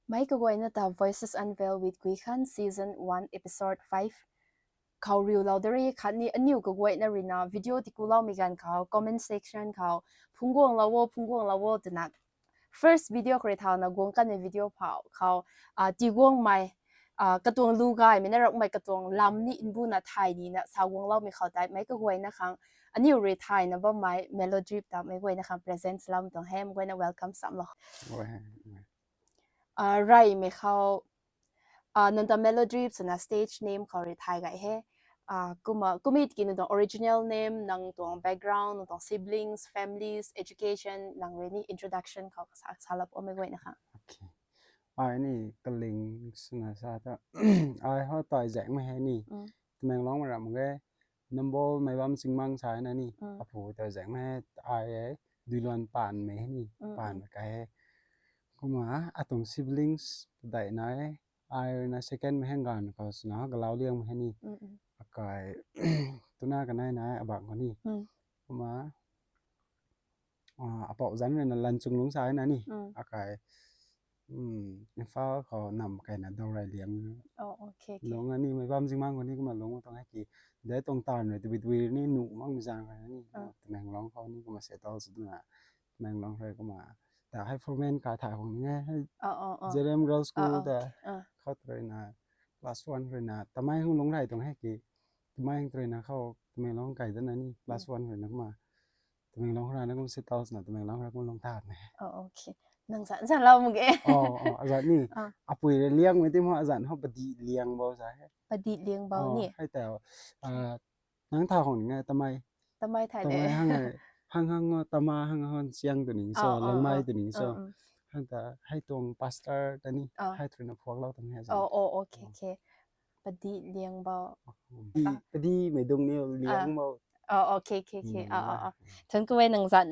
May kagway ta Voices Unveiled with Kuikhan Season 1 Episode 5 Khao riu lau dere khat ni aniu kagway na rina video ti kulau mi gan khao comment section khao phungwang lawo tana first video kre thao na gong kan video phao khao ti gong mai katong lu gai mi na rak mai katong lam ni inbu na thai ni na sawong lau mi khao tai mai kagway na khang aniu re thai na ba mai melody ta mai goi na khang presents lam tong hem goi na welcome sam lo rai me khao nanta melody na stage name khao re thai gai he kumit kin the original name nang tong background nang siblings families education nang really introduction khao salap ome goi na kha okay ai ni kaling suna sa ta ai ho tai jang ma he ni meng long ma ram ge nambol mai bam singmang sai na ni apu ta jang ma ai duilon pan me ni pan ka he kuma atong siblings dai na ai na second me hangan ka suna galau liang ma he ni akai tuna ka nai na abang ko ni kuma apa zan na lanchung lung sai na ni akai Nepalเขานำไก่นะดาวไรเลี้ยงลงอันนี้ไม่บ้ามจริงมากกว่านี้ก็มาลงตรงให้กี่ได้ตรงตาหน่อยตัววิวนี่หนูมั่งมีจางอะไรนี่แมงร้องเขานี่ก็มาเสียตอสุดนะแมงร้องเลยก็มาแต่ให้ฟอร์แมนการถ่ายของนี่ให้เจเรมเกิร์ลสคูลแต่เขาเทรนนะคลาสวันเทรนนะทำไมเขาลงได้ตรงให้กี่ทำไมเทรนนะเขาแมงร้องไก่ตัวนั้นนี่คลาสวันเทรนนะมาแมงร้องเขาเนี่ยก็เสียตอสุดนะแมงร้องเขาก็ลงตาเนี่ยโอเคนังสันเรามึงเอ๋อาจารย์นี่ปุยเลี้ยงไม่ที่ว่าอาจารย์เขาปฏิเลี้ยงเบาใช่ปฏิเลี้ยงเบานี่ให้แต่นังท่าของไงทำไมถ่ายเด้ห้างตามาห้างเสียงตัวนี้โซ่ลังไม้ตัวนี้โซ่ห้างแต่ให้ตรงพาสเตอร์ตัวนี้ให้ตรงพวกเราตรงนี้อาจารย์โอเคปฏิเลี้ยงเบาปฏิไม่ดงเนี่ยเลี้ยงเบาโอเคฉันก็เว้นหนังสัน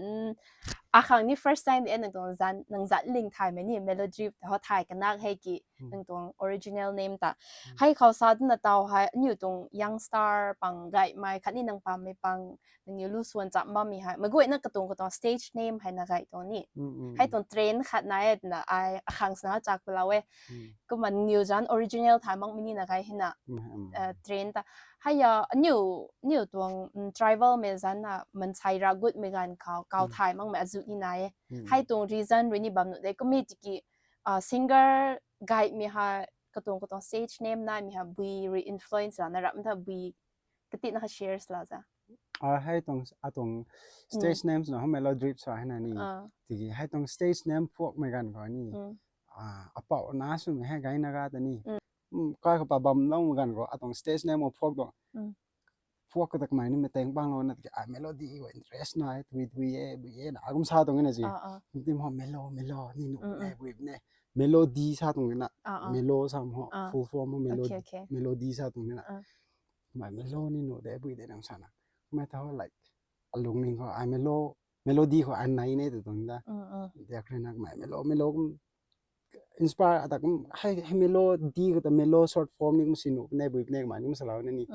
ครั้งนี้ first time หนึ่งตัวหนังสันลิงถ่ายไหมนี่ melody แต่เขาถ่ายกันนักให้กี่หนึ่งตัว original name แต่ให้เขาสาดนะเตาให้อยู่ตรง young star ปังไก่ไม่คันนี้นังปังไม่ปังนังอยู่รู้ส่วนจับบ้ามีให้เมื่อกี้นั่งกระตุ้งกระตุ้ง stage name ให้นักไก่ตัวนี้ให้ตัวเทรนขัดนายนะไอครั้งนั้นจากเราเว้ก็มันนิวจัน original ถ่ายมั่งมินี่นักไก่เห็นนะเทรนแต่ให้ยานิวตัว tribal เมจันน่ะมันใช้รากุดเมกันเขาถ่ายมั่งแม่จุดนี้นายให้ตรง reason วินิบัมนุเด็กก็มีจิกิsinger guide มีฮะกระตุ้ง stage name นายมีฮะ we re-influence ละนะรับมันถ้า we กตินะฮะ shares ละจ้ะให้ตรง stage name ส่วนเขา melody สอนให้นั่นนี่ที่ให้ตรง stage name พวกเมกันก่อนนี่เป่าน้าสุดให้ไกด์นะครับแต่นี่ก็เขาปะบำต้องกันก็ตรง stage name พวกตัวพวกก็ตะไมนี่ไม่แต่งบ้างแล้วนะที่เมโลดี้ว่า interest หน่อยวีนะอารมณ์ชาตรงนี้นะสิที่มันเมโลนี่หนูเนี่ยเมโลดี้ชาตรงนี้นะเมโลสามหัว full form เมโลดี้ชาตรงนี้นะหมายเมโลนี่หนูได้บุยได้น้ำชานะไม่เท่าไหร่อารมณ์นี่เขาเมโลดี้เขาอันไหนเนี่ยตรงนี้นะเดี๋ยวใครนักหมายเมโลinspire แต่ก็ให้เมโลดี้ก็แต่เมโล short form นี่มันสนุกในบุยในหมายนี่มันสลาวนี่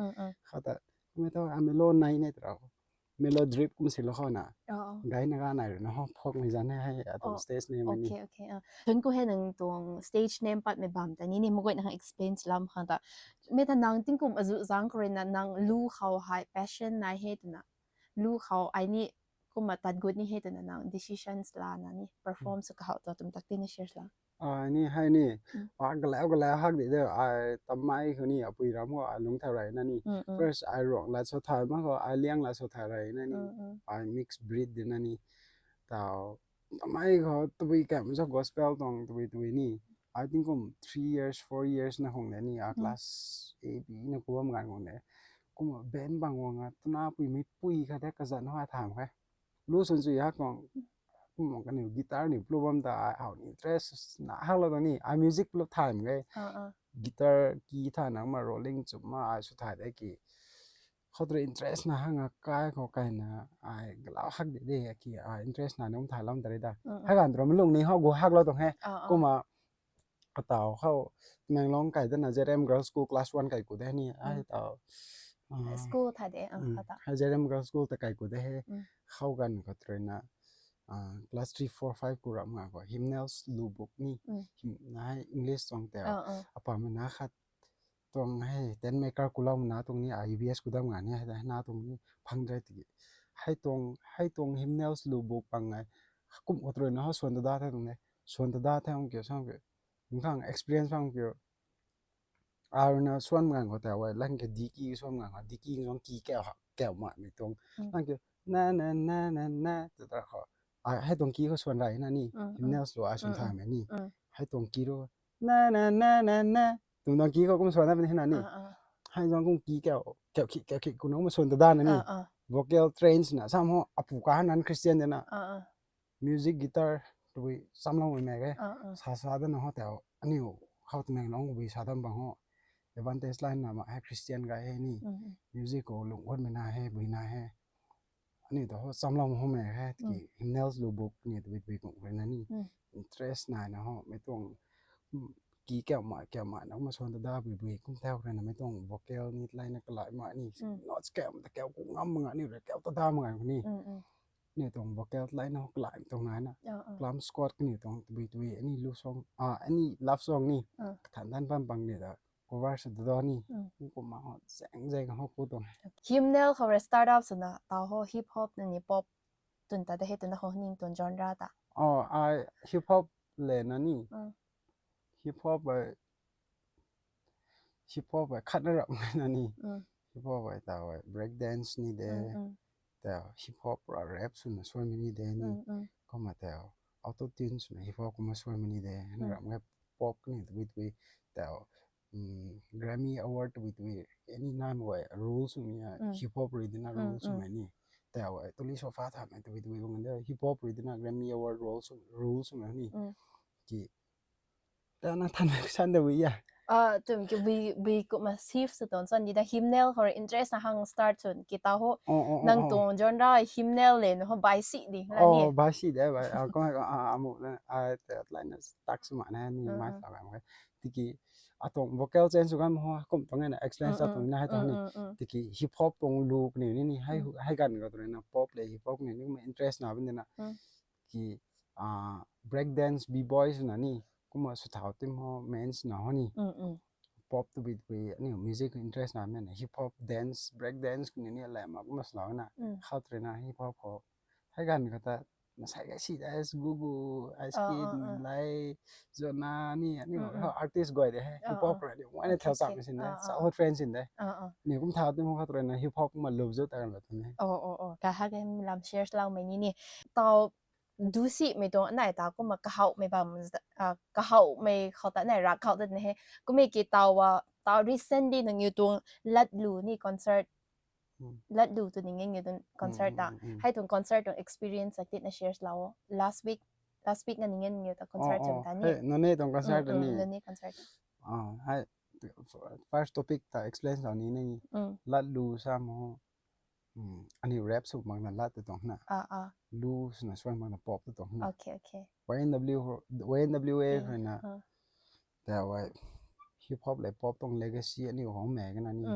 เขาแต่ไม่ต้องเมโลไหนเนี่ยเราเมโลดริปก็มันสิละข้อน่ะไกด์นักไหนหรือนะฮะพอกไม่จันให้ตรง stage name นี่โอเคฉันก็เห็นตรง stage name ปัดไม่บัมแต่นี่มันก็นะคะ explain ลำคันแต่ไม่ทันนางติ้งกุมอาจุจังกรีนนางลู่เขา high passion นายเหตุนะลู่เขาไอ้นี่ก็มาตัดกุดนี่เหตุนะนาง decisions ลานะนี่ perform สุขเขาตัวตุ้มตักติน shares ละนี่ให้นี่ก็แล้วฮักเดี๋ยวทำไมคือนี่ปุยรำก็ลงเท่าไรนั่นนี่ first ร้องแล้วสุดท้ายมันก็เลี้ยงแล้วสุดท้ายไรนั่นนี่mix breed นั่นนี่แต่ทำไมเขาตัวแกมันชอบ gospel ตรงตัวนี่ I think 3 years 4 years นะของนี่class A B นะกูว่างานของนี่กูมาเบนบางวันตัวน้าปุยไม่ปุยค่ะแต่กระสันเขาถามค่ะรู้ส่วนสุดฮักของมองกันอยู่กีตาร์นี่พลูบัมตาเอานี่ interest นะฮัลโหลตรงนี้music พลูถ่ายมั้งไงกีตาร์นังมา rolling จุดมาสุดท้ายได้กี่เขาตัว interest นะฮังกายเขาไกนะเราฮักเด็กๆกี่ interest นะน้องถ่ายล้ำแต่ได้ฮักกันตรงมันลงนี่เขากูฮักเราตรงให้กูมาเต่าเข้าแมงร้องไก่ตั้งแต่เจเรม girls school class 1ไก่กูได้นี่เต่าschool ถ่ายได้ให้เจเรม girls school แต่ไก่กูได้เข้ากันก็ตัวนะ class 3 4 5 กูรับมาก็ hymnals ลูบุกนี่นะให้ English ตรงแต่apa mana khat ตรงให้ 10 maker กูเล่านะตรงนี้ IBS กูได้งานเนี่ยให้หน้าตรงนี้พังได้ติให้ตรง hymnals ลูบุกปังไงกุมอดเลยนะส่วนตัวได้ตรงนี้ส่วนตัวได้ของเกี่ยวกับมึงข้าง experience ฟังเกี่ยวนะส่วนงานก็แต่ว่าลั่นก็ดีกี้ส่วนงานก็ดีกี้น้องกี้แก้วมาไม่ตรงลั่นก็น่าแต่ละข้อให้ตรงกี้ก็ส่วนไรนะนี่ hymnals หรือส่วนท้ายไหมนี่ให้ตรงกี้ด้วยน่าตรงกี้ก็ส่วนนั้นเป็นที่นั่นนี่ให้น้องกุ้งกี้แก้วขี้กูน้องมาส่วนตัวด้านนี่ vocal trains นะซ้ำห้องอภูการนั้นคริสเตียนเดนะ music guitar ตัวซ้ำลงไปแม่ก็ซาดันน้องแต่อันนี้เขาตัวแม่น้องวิซาดันบางห้องAdvantage line นะมาให้คริสเตียนก็ให้นี่ music ก็ลงคนไม่น่าให้บุยน่าให้อันนี้ตัวซ้ำลงห้องแม่ให้ที่ hymnals ลูบุกนี่ตัววิกงเลยนะนี่ interest นายนะห้องไม่ต้องกี่แก้วมาน้องมาชวนตัวด้าบุยกุ้งแถวเลยนะไม่ต้อง vocal นี่ไล่นักหลายมานี่ not แก้วแต่แก้วกุ้งงำมึงอ่ะนี่เลยแก้วตัวด้ามึงอ่ะคนนี้นี่ตรง vocal ไล่นักหลายตรงนั้นนะplum squad ก็นี่ตรงบุยอันนี้ love song อันนี้ love song นี่ฐานด้านปังเนี่ยแต่cover สุดตัวนี่กูมาแสงใจกับเขาพูดตรง hymnal เขา start up สุดนะตาเขา hip hop นี่ pop ตุนตาได้เห็นตุนตาเขานิ่งตุน genre ตาhip hop เลยนะนี่ hip hop ไปคัดระดับนะนี่ hip hop ไปแต่ว่า break dance นี่เด้แต่ hip hop rap สุดนะส่วนนี้เด้นี่ก็มาแต่ auto tune สุดนะ hip hop ก็มาส่วนนี้เด้ระดับแบบ pop นี่ตัวแต่ Grammy Award ตัวany name ว่า rules นี่ hip hop รีดนะ rules ไม่นี่แต่ว่าตัวนี้โซฟาทำไอ้ตัวตรงนั้นเด้อ hip hop รีดนะ Grammy Award rules ไม่นี่กี่แต่นั่นทันไม่ทันเดี๋ยววิตุ่มกี่วีก็มา shift สุดตอนส่วนนี้แต่ hymnal เขา interest นะฮัง start ส่วนกี่ตาเขานั่งตรง genre hymnal เลยนะเขา by สิดิแล้วเนี่ยby สิได้ by ก็หมดนะแต่หลายนัดตักสมัยนั้นนี่มาสาวกันมั้งที่กี่ตรง vocal change สุดกันมั้งก็ตรงนั้น explain ตรงนั้นให้ตรงนี้ที่กี่ hip hop ตรง loop นี่ให้กันก็ตรงนั้น pop เลย hip hop นี่มัน interest นะเป็นนะกี่break dance b boys นะนี่ก็มาสุดท้ายที่มัน men's นะนี่pop ตัวนี่ music interest นะมัน hip hop dance break dance นี่แหละมาก็มาสลับนะเข้าเทรนนะ hip hop เขาให้กันก็แต่มาใส่กันสิได้กูไอสกินไลจนานี่เขา artist ก็ได้ hip hop เลยวันนี้เท่าสามสินได้สาว friends สินได้นี่ผมท้าที่มันเข้าเทรนนะ hip hop มา love จุดอะไรแบบนี้ก็ให้กันลำ share เราไม่นี่ต่อดูสิไม่ตรงไหนตาก็มาเขาไม่บ้างก็เขาไม่เขาแต่ไหนรักเขาแต่ไหนก็ไม่กี่ตาว่าตา recently นึงอยู่ตรงลัดลูนี่ concert ลัดลูตัวนี้อยู่ตรง concert อ่ะให้ตรง concert ตรง experience สักทีนะ share เรา last week งั้นอยู่ตรง concert จำได้นี่นั่นนี่ตรง concert นี่นี่ concert ให้ first topic แต่ explain ตอนนี้นี่ลัดลูซ้ำอันนี้ rap สุดมากนั่นลัดตัวตรงนั้นลูสนะส่วนมากนะ pop ตัวตรงนั้นโอเคYNWA คือนะแต่ว่า hip hop เลย pop ตรง legacy อันนี้ของแม่กันนะนี่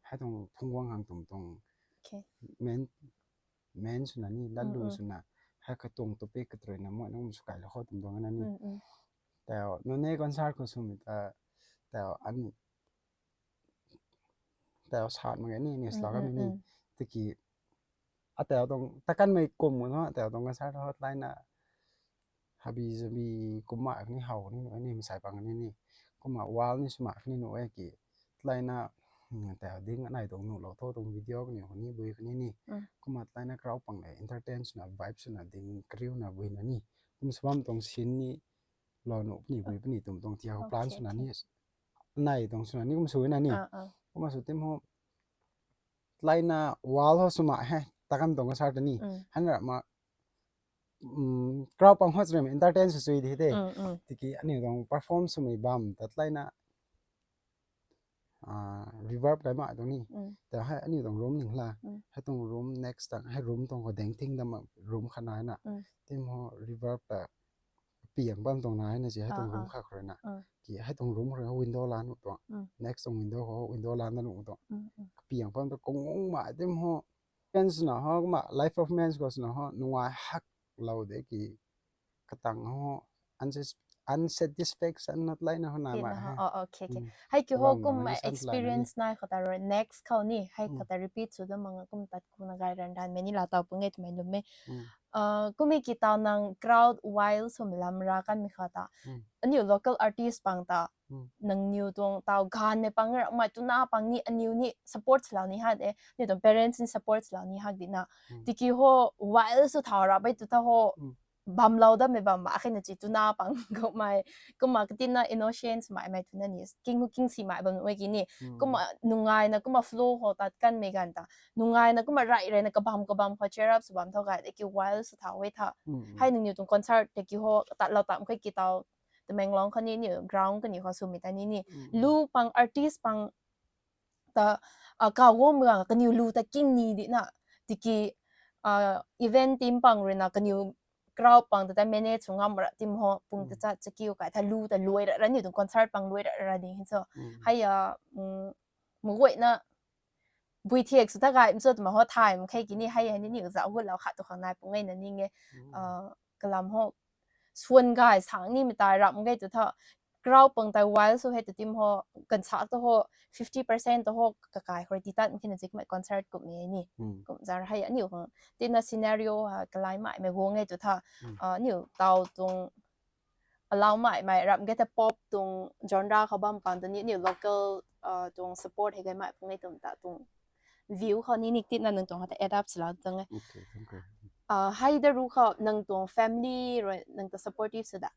ให้ตรงพุ่งว่างหางตรงmen สุดนะนี่ลัดลูสุดนะให้กระตรงตัวเป๊กกระตุ้นนะมั่วน้องสุกายแล้วเขาตรงนั้นนี่แต่นั่นเองคอนเสิร์ตก็สุดแต่อันแต่ชาร์ตมันนี่สลักกันนี่ตะกี้แต่ตรงตะกันไม่กลมเนาะแต่ตรงคอนเสิร์ตฮอตไลน์น่ะฮับบี้จะมีกุมารนี่เห่านี่อันนี้มันใส่ปังนี่กุมารวาลนี่สมัครนี่หนูไอ้กี่ไลน์น่ะแต่ดิ้งอันไหนตรงหนูเราโทษตรงวิดีโอนี่คนนี้บุยคนนี้นี่กุมารไลน์น่ะกราวปังเลยอินเตอร์เทนส์น่ะไวบ์ส์น่ะดิ้งคริวน่ะบุยน่ะนี่กุมสวมตรงชิ้นนี่รอหนูนี่บุยนี่ตรงที่เขาพลานส่วนนั้นนี่ไหนตรงส่วนนี้กุมสวยน่ะนี่กุมสุดเต็มห้องไลน์น่ะวาลเขาสมัครให้ตะกันตรงคอนเสิร์ตนี่ฮันน่ะมากราวปังหัวใจมันอินเตอร์เทนสุดที่เด้ที่กี่อันนี้ตรง performance ไม่บ้ามแต่ไลน์น่ะreverb กันมาตรงนี้แต่ให้อันนี้ตรง room หนึ่งละให้ตรง room next ต่างให้ room ตรงหัวแดงทิ้งดำ room ขนาดน่ะที่มัน reverb แบบเปียงบ้ามตรงไหนนะสิให้ตรง room ข้างเลยนะกี่ให้ตรง room เขา window ล้านตัว next ตรง window เขา window ล้านนั่นตัวเปียงบ้ามตัวกงงมาที่มันmen's นะฮะก็มา life of men's ก็สนะฮะนัวฮัก เราเด็กกี่กระตังเขา unsatisfaction นัดไล่นะเขาหนา ติด มา นะ ให้ ฮะโอเคให้กี่ ระ โฮ วัง กุม มัน experience นายเขาแต่ next เขานี่ให้เขาแต่ repeat สุดแล้วมังกุมตัดกุนกายรันดันไม่นี่ลาตาปุ่งเอ็ดไม่รู้ไหมกุมีกี่ตานัง crowd wild สมลำรักันมีเขาตาอันนี้ local artist ปังตานังนิวตรงตาวกันในปังเราไม่ตุน่าปังนี่อันนิวนี่ support เหล่านี้ฮะเด้นี่ตรง parents นี่ support เหล่านี้ฮะดินะที่กี่โฮ wild สุดท้ายเราไปตุท่าโฮบัมเราได้ไม่บัมมาแค่นั้นจีตุน่าปังก็มาก็ติน่า innocence ไม่ตุน่านี่กิ้งสีไม่บังเมื่อกี้นี่ก็มานุ่งไงนะก็มา flow โหตัดกันไม่กันตานุ่งไงนะก็มาไรเลยนะก็บัมพอเชื่อรับสบัมเท่ากันแต่กี่ wild สุดท้ายเวท่าให้หนึ่งอยู่ตรงคอนเสิร์ตแต่กี่โฮตัดเราตามเคยกี่ตาแต่แมงร้องคนนี้นี่ ground กันนี่เขาสูมิตานี่ลูปัง artist ปังแต่ก่าวเมืองกันอยู่ลูแต่กิ้งนี่ดินะที่กี่ event team ปังเรนะกันอยู่กราวปังแต่ manage งามระทีมหัวปุ่งจะเกี่ยวกับถ้ารู้แต่รวยระนี่ตรงคอนเสิร์ตปังรวยระนี่เห็นมั้ยให้มึงเว้ยนะ VTX สุดท้ายมันสุดมาหัวไทม์แค่กินนี่ให้นี่ก็จะเอาเราขาดตัวข้างในปุ่งไงนั่นนี่ไงกลำหัวส่วนกายสางนี่ไม่ตายรับมึงไงตัวท่ากราวปังแต่ wild สุดให้ตัวทีมหัวกันชักตัวหัว 50% ตัวหัวกายคอยติดตั้งมันแค่นั้นจิกไม่คอนเสิร์ตกลุ่มนี้นี่กลุ่มจะให้อันนี้ของที่น่า scenario กลายไม่วงไงตัวท่านี่เตาตรงเราไม่รับก็จะ pop ตรง genre เขาบ้างปังตัวนี้นี่ local ตรง support ให้กันไม่พวกนี้ตรงแต่ตรง view เขานี่นิดนั่นหนึ่งตรงเขาแต่ adapt แล้วตรงไงให้ได้รู้เขาหนึ่งตรง family หรือหนึ่งตัว supportive สุดอะ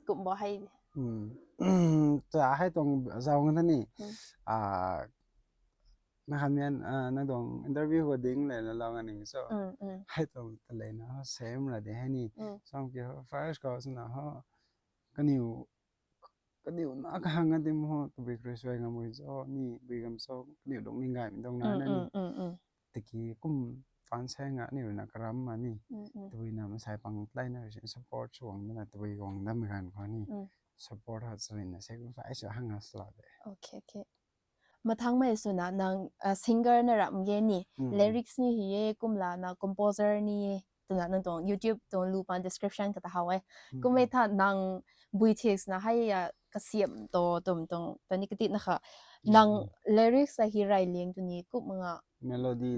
กลุ่มบอกให้จะให้ตรงเรากันท่านนี่นะครับเนี่ยนั่นตรง interview ก็ดิ้งเลยแล้วเรากันนี่ so ให้ตรงทะเลนะ same ละเดี๋ยวให้นี่สองเกี่ยว first ก็สนะฮะก็นิวนักห่างกันที่มั้งตัวบิกรีสวยงามเลยso นี่บิกมso นิวตรงนี้ไงตรงนั้นนี่ตะกี้กุ้มฟันแซงอ่ะนี่นักรำมานี่ตัวนี้มันใช้ปังไล่นะเป็น support ช่วงนั้นตัวนี้กองดำเหมือนกันเขานี่ support หัดสินะ sacrifice ห่างกันสลัดเลยโอเคมาทั้งไม่สุนะนางsinger น่ะรับเงี้ยนี่ lyrics นี่เฮียกุมลานะ composer นี่ตัวนั้นตรง YouTube ตรง loop and description ก็ตาหาวกุมไม่ท่านาง VTX นะให้กระเสียมตรงตอนนี้ก็ติดนะคะนาง lyrics อะฮีไรเลี้ยงตัวนี้กุมมึง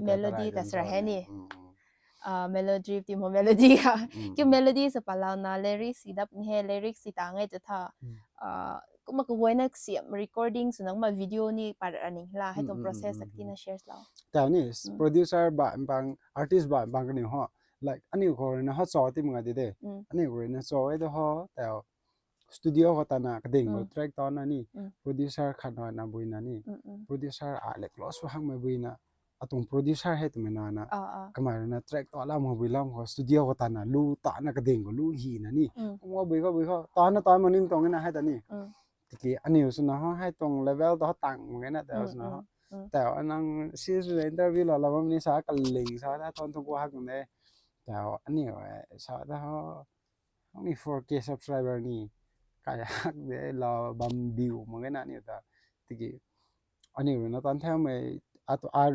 melody แต่สระแห่นี่melody ที่มัน melody ค่ะคือ melody สปาลาวนะ lyrics สิดับนี่ lyrics สิต่างไงจะท่าก็มาก็ไว้นักเสียม recording ส่วนนักมาวิดีโอนี่ปาร์อันนี้ละให้ตรง process สักทีนะ share เราแต่นี่ producer บาง artist บางกันนี่ฮะ like อันนี้ก็เลยนะฮะซอที่มึงอ่ะดิเด้อันนี้ก็เลยนะซอไอ้ตัวฮะแต่ studio ก็ตานะกระดิ่งก็ track ตอนนั้นนี่ producer ขันวันนะบุยนะนี่ producer เล็กล้อสุหังไม่บุยนะตรง producer ให้ตัวมันนะก็มานะ track ตอนละมาบุยละมา studio ก็ตานะลู่ตานะกระดิ่งก็ลู่หีนะนี่ว่าบุยก็ตอนมันนิ่งตรงนี้นะให้ตานี่ที่อันนี้สุดนะฮะให้ตรง level ต่อต่างเหมือนกันนะแต่สุดนะฮะแต่อันนั้นซีรีส์ interview เรามันนี่สากันลิงสาถ้าตอนทุกวันตรงนี้แต่อันนี้สาถ้าเขามี 4K subscriber นี่ก็อยากเดี๋ยวเราบัมวิวเหมือนกันนะนี่แต่ที่อันนี้นะตอนเท่าไม่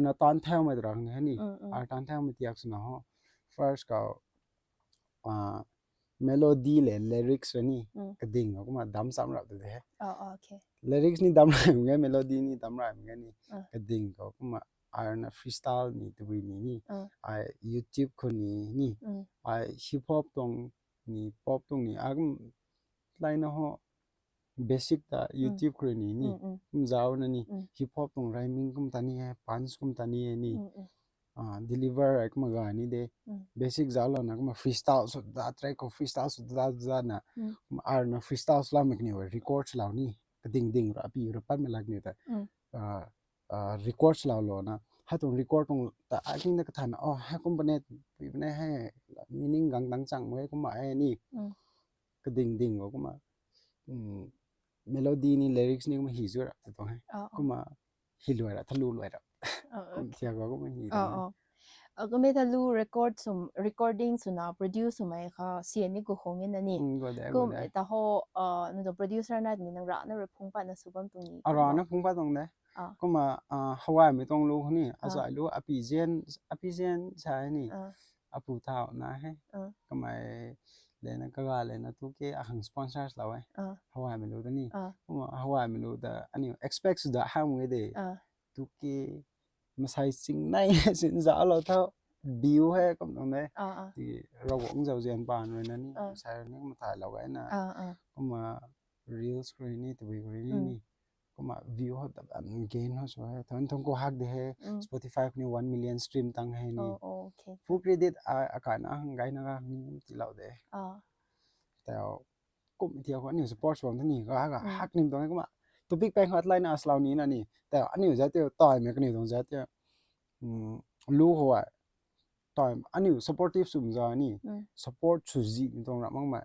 นะตอนเท่าไม่ตรังนี่นี่ตอนเท่าไม่ที่อยากสุดนะฮะ first ก็melody เลย lyrics นี่กระดิ่งก็มาดำซ้ำรับตัวเด้โอเค lyrics นี่ดำไรเหมือนกัน melody นี่ดำไรเหมือนกันนี่กระดิ่งก็มาfreestyle นี่ตัวนี้YouTube คนนี่hip hop ตรงนี่ pop ตรงนี้ไล่นะฮะ basic แต่ YouTube คนนี่ผมจะเอานะนี่ hip hop ตรง rhyming ก็ตานี่ punch ก็ตานี่นี่deliver ไอ้ก็มากันนี่เด้ basic จะเอานะก็มา freestyle สุดท้าย track ก็ freestyle สุดท้ายนะนะ freestyle สลามิกนี่ว่า record สลาวนี่กระดิ่งรับอยู่รับปั้นไม่ลักนี่แต่record สลาวนะให้ตรง record ตรงแต่ไอ้ที่นักฐานให้คอมโพเนนต์ไม่ให้ meaning กังจังไว้ก็มาไอ้นี่กระดิ่งก็มาmelody นี่ lyrics นี่ก็มาหิวระแต่ตรงให้ก็มาหิวระทะลุเลยระเที่ยวก็มาหิวก็ไม่ทะลุ recording สุนะ produce สุไหมค่ะเสียงนี่กูคงเงี้ยนะนี่ก็แต่พอนั่นตัว producer นั่นนี่นังร้านนั่นพุ่งไปนั่นสุบันตรงนี้ร้านนั่นพุ่งไปตรงไหนก็มาฮาวายไม่ต้องรู้นี่อาศัยรู้อภิเษกใช่นี่ apu thao na he kamai lena kaga lena tu ke ahang sponsors lawe Hawaii melu da ni Hawaii melu da ani expects da ham de tu ke masai sing nai sin za lo thao view he kam dong ne thì rau cũng giàu dền bàn rồi nè sai nó mà thải là cái nè mà reels rồi nè tụi rồi nè mà view họ tập ăn gain họ rồi thằng thằng cô hack de he Spotify ni 1 million stream tăng he ni full credit à cái na cái na ni chỉ lâu de tao cũng theo có nhiều support from thế này có hack nim tong cái mà topic bank hotline na slow ni na ni tao anh nhiều giá tiêu tỏi mấy cái này tong giá tiêu lu hoa time anu supportive sum za ni support chu ji tong ra mang ma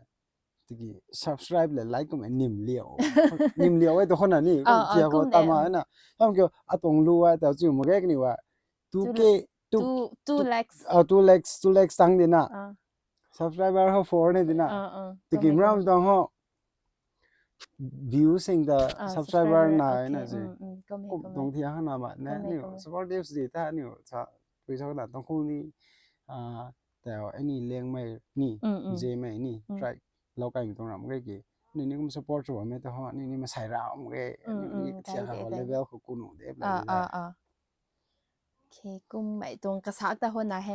tigi subscribe le like kom nim liao ai to khona ni ko tia ko ta ma na ham kyo atong lu wa ta chu mo ge ni wa 2k 2 lakhs tang dina subscriber ho 4 ne dina tigi mram tong ho views sing the subscriber na na ji ko tong thia hana ma na ni supportive ji ta ni sa pui sa na tong khu niแต่อันนี้เลี้ยงไม่นี่เจไม่นี่ใช่เราไกลอยู่ตรงนั้นก็กี่นี่ก็มัน support ชัวร์ไม่แต่ว่านี่มาใส่เรามันก็นี่เทียบกับ level ของกูหนูเด็บเลยโอเคกูไม่ตรงกระซักแต่คนไหนเฮ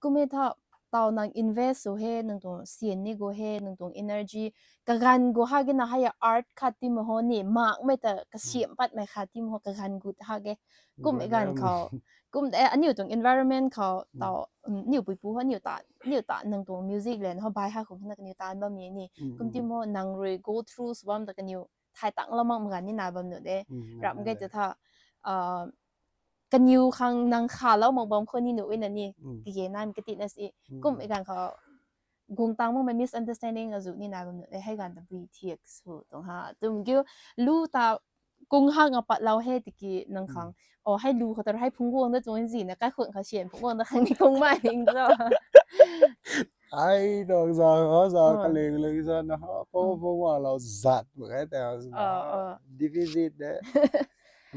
กูไม่ถ้าตอนนั้น invest สู่เฮนึงตรงเสียนี่กูเฮนึงตรง energy กันกูหากินนะให้ art คัดที่มือหัวนี่มากไม่แต่กระเสียมปัดไม่คัดที่มือกันกูหาเกกูไม่กันเขากูแต่อันนี้ตรง environment เขาต่อนี่ปุยปูเขานี่ตานึงตรง music เลยเขาบายหาของนักนี่ตาแบบนี้นี่กูที่มือนังเร go through สวมแต่กันอยู่ถ่ายตั้งแล้วมั่งเหมือนกันนี่นาแบบนี้เด้รับก็จะถ้ากันอยู่ข้างนังขาแล้วมองบางคนนี่หนูนั่นนี่ที่เกี่ยนั่นก็ติดนั่นสิกุมอีกการเขากงตังมั่งมัน misunderstanding อะจุนี่นาแบบนี้ให้การตัด BTX หูตรงฮะตรงกี้รู้ตากงห้างกับปัดเราให้ติกี้นังขังอ๋อให้รู้เขาแต่ให้พุ่งวงได้ตรงนี้นะก็คนเขาเขียนพุ่งวงแต่ครั้งนี้คงไม่จริงจ้ะไอ้ดอกจอกเขาจอกกระเลงเลยจ้ะนะฮะเพราะว่าเราจัดเหมือนแต่deficit เด้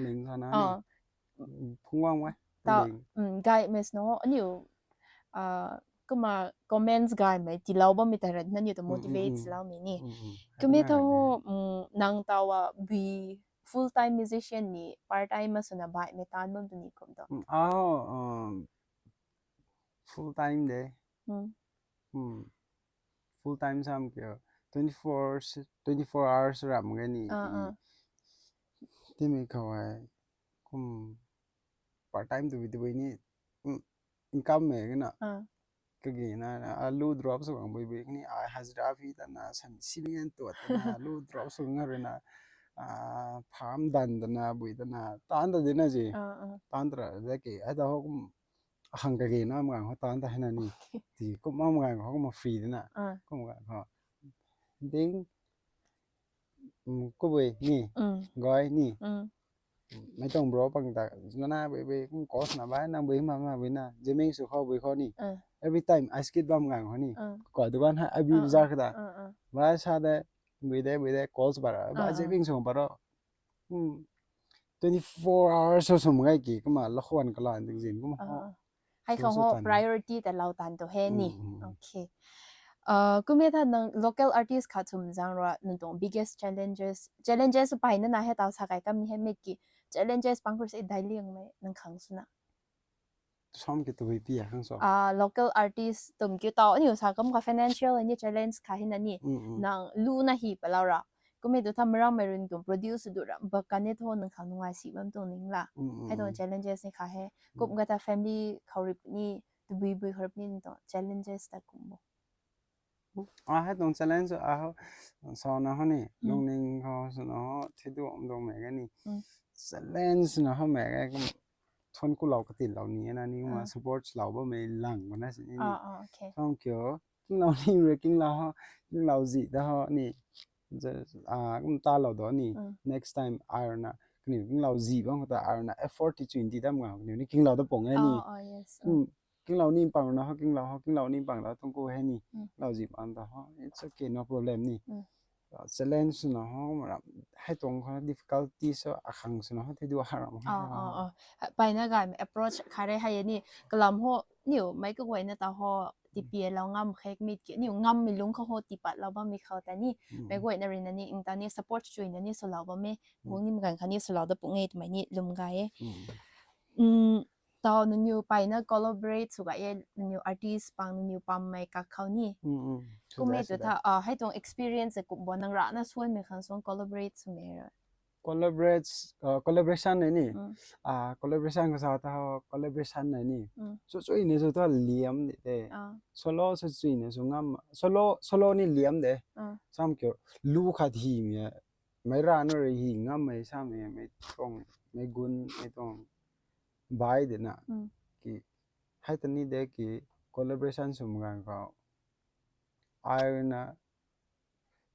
ลิงเขานะพุ่งว่างไหมต่อไกด์เมสโน่อันนี้ก็มา comments ไกด์ไหมที่เราบ่มีแต่นั่นอยู่แต่ motivate เรามีนี่ก็ไม่เท่านังตัวว่า be full time musician นี่ part time มาส่วนบ่ายไม่ตานบ่ตัวนี้คมต่อfull time เด้full time ซ้ำเกี่ยว24 hours รับมึงนี่ที่มีเขาไว้part time ตัวนี้income เองนะก็กี่นะลูด drop ส่งไปนี่hazard fee แต่นะสันสิบเงินตัวแต่นะลูด drop ส่งเงินนะพามดันแต่นะบุยแต่นะตานแต่เดินนะจีตานแต่เด็กไอ้ตัวเขาหังก็กี่นะมึงเขาตานแต่ให้นั่นนี่ที่ก็มึงเขาก็มาฟรีแต่นะก็มึงเขาดิ้งก็ไปนี่ก้อยนี่ไม่ต้องบล็อกปังแต่นั่นนะไปก็คอสนะบ้านนั่งไปมาไปนะจะไม่สุขเขาไปเขานี่ every time I skip บ้างกันเขานี่ก่อนทุกวันให้ I be bizarre ก็ได้บ้านชาเดไปได้ calls ไปแล้วบ้านจะวิ่งส่งไปแล้ว24 hours สมมติไงกี่ก็มาละครก็หลายจริงๆก็มาให้เขา priority แต่เราตันตัวเฮนี่โอเคก็ไม่ถ้านัง local artist ขาดสมจังว่าหนึ่งตรง biggest challenges ไปนั่นนะให้ตาวสักไอ้ก็มีให้ไม่กี่ challenges บางคนได้เลี้ยงไหมนังขังสุนะซ้อมกี่ตัวพี่อ่ะข้างสองlocal artist ตุ่มกี่ตัวนี่อยู่สักก็มี financial อันนี้ challenge ขาให้นั่นนี่นังลูน่าฮีไปแล้วละก็ไม่ตัวทำเราไม่รู้ตัว produce ดูละบักกันเนี่ยทั่วนังขังนังไว้สิบตัวนึงละให้ตัว challenges นี่ขาให้ก็มีแต่ family เขาริบนี่ตัวบุยเขาริบนี่ตัว challenges แต่กุมบ่ให้ตรง challenge สอนนะเขานี่ลงนิ่งเขาสอนเขาที่ตัวตรงแม่กันนี่ challenge นะเขาแม่ก็ทนกูเราก็ติดเหล่านี้นะนี่มา support เราบ่ไม่หลังมันนะสินี่ต้องเกี่ยวกิ้งเรานี่เรื่องกิ้งเราจีแต่เขานี่จะก็ตาเราตัวนี่ next time iron นะนี่กิ้งเราจีบ้างแต่ iron นะ effort ที่จุนที่ได้มานี่กิ้งเราต้องปงไงนี่กิ้งเรานี่ปังนะเขากิ้งเรานี่ปังแล้วต้องกูให้นี่เราจีบอันแต่เขา it's okay no problem นี่ challenge นะเขาให้ตรงเขา difficulty so ขังนะเขาที่ดูหาเราไปนะกัน approach ใครได้ให้นี่กลัมหัว nhiều mấy cái quay nó tao họ thì bia lao ngâm khách mít kiểu nhiều ngâm mình lúng không họ thì bắt lao bao mi khâu tại ni mấy quay nó rin ni ta ni support chui ni số lao bao mi cũng ni mình cái ni số lao đó cũng nghe tụi mày ni lùm cái tao nó nhiều bài nó collaborate so cái nhiều artist bằng nhiều pam mấy các khâu ni cũng mấy tụi ta hay trong experience cũng bọn năng ra nó xuân mình khăn xuân collaborate so mấy collaboration này nè collaboration cái sao tao collaboration này nè so ini so tao liam để solo so ini so ngam solo ni liam để sam kiểu lu khát hi mẹ mấy ra nó rồi hi ngam mấy sam mẹ mấy tông mấy gun mấy tông bài để nè ki hay tao ni để ki collaboration so mga ko ai na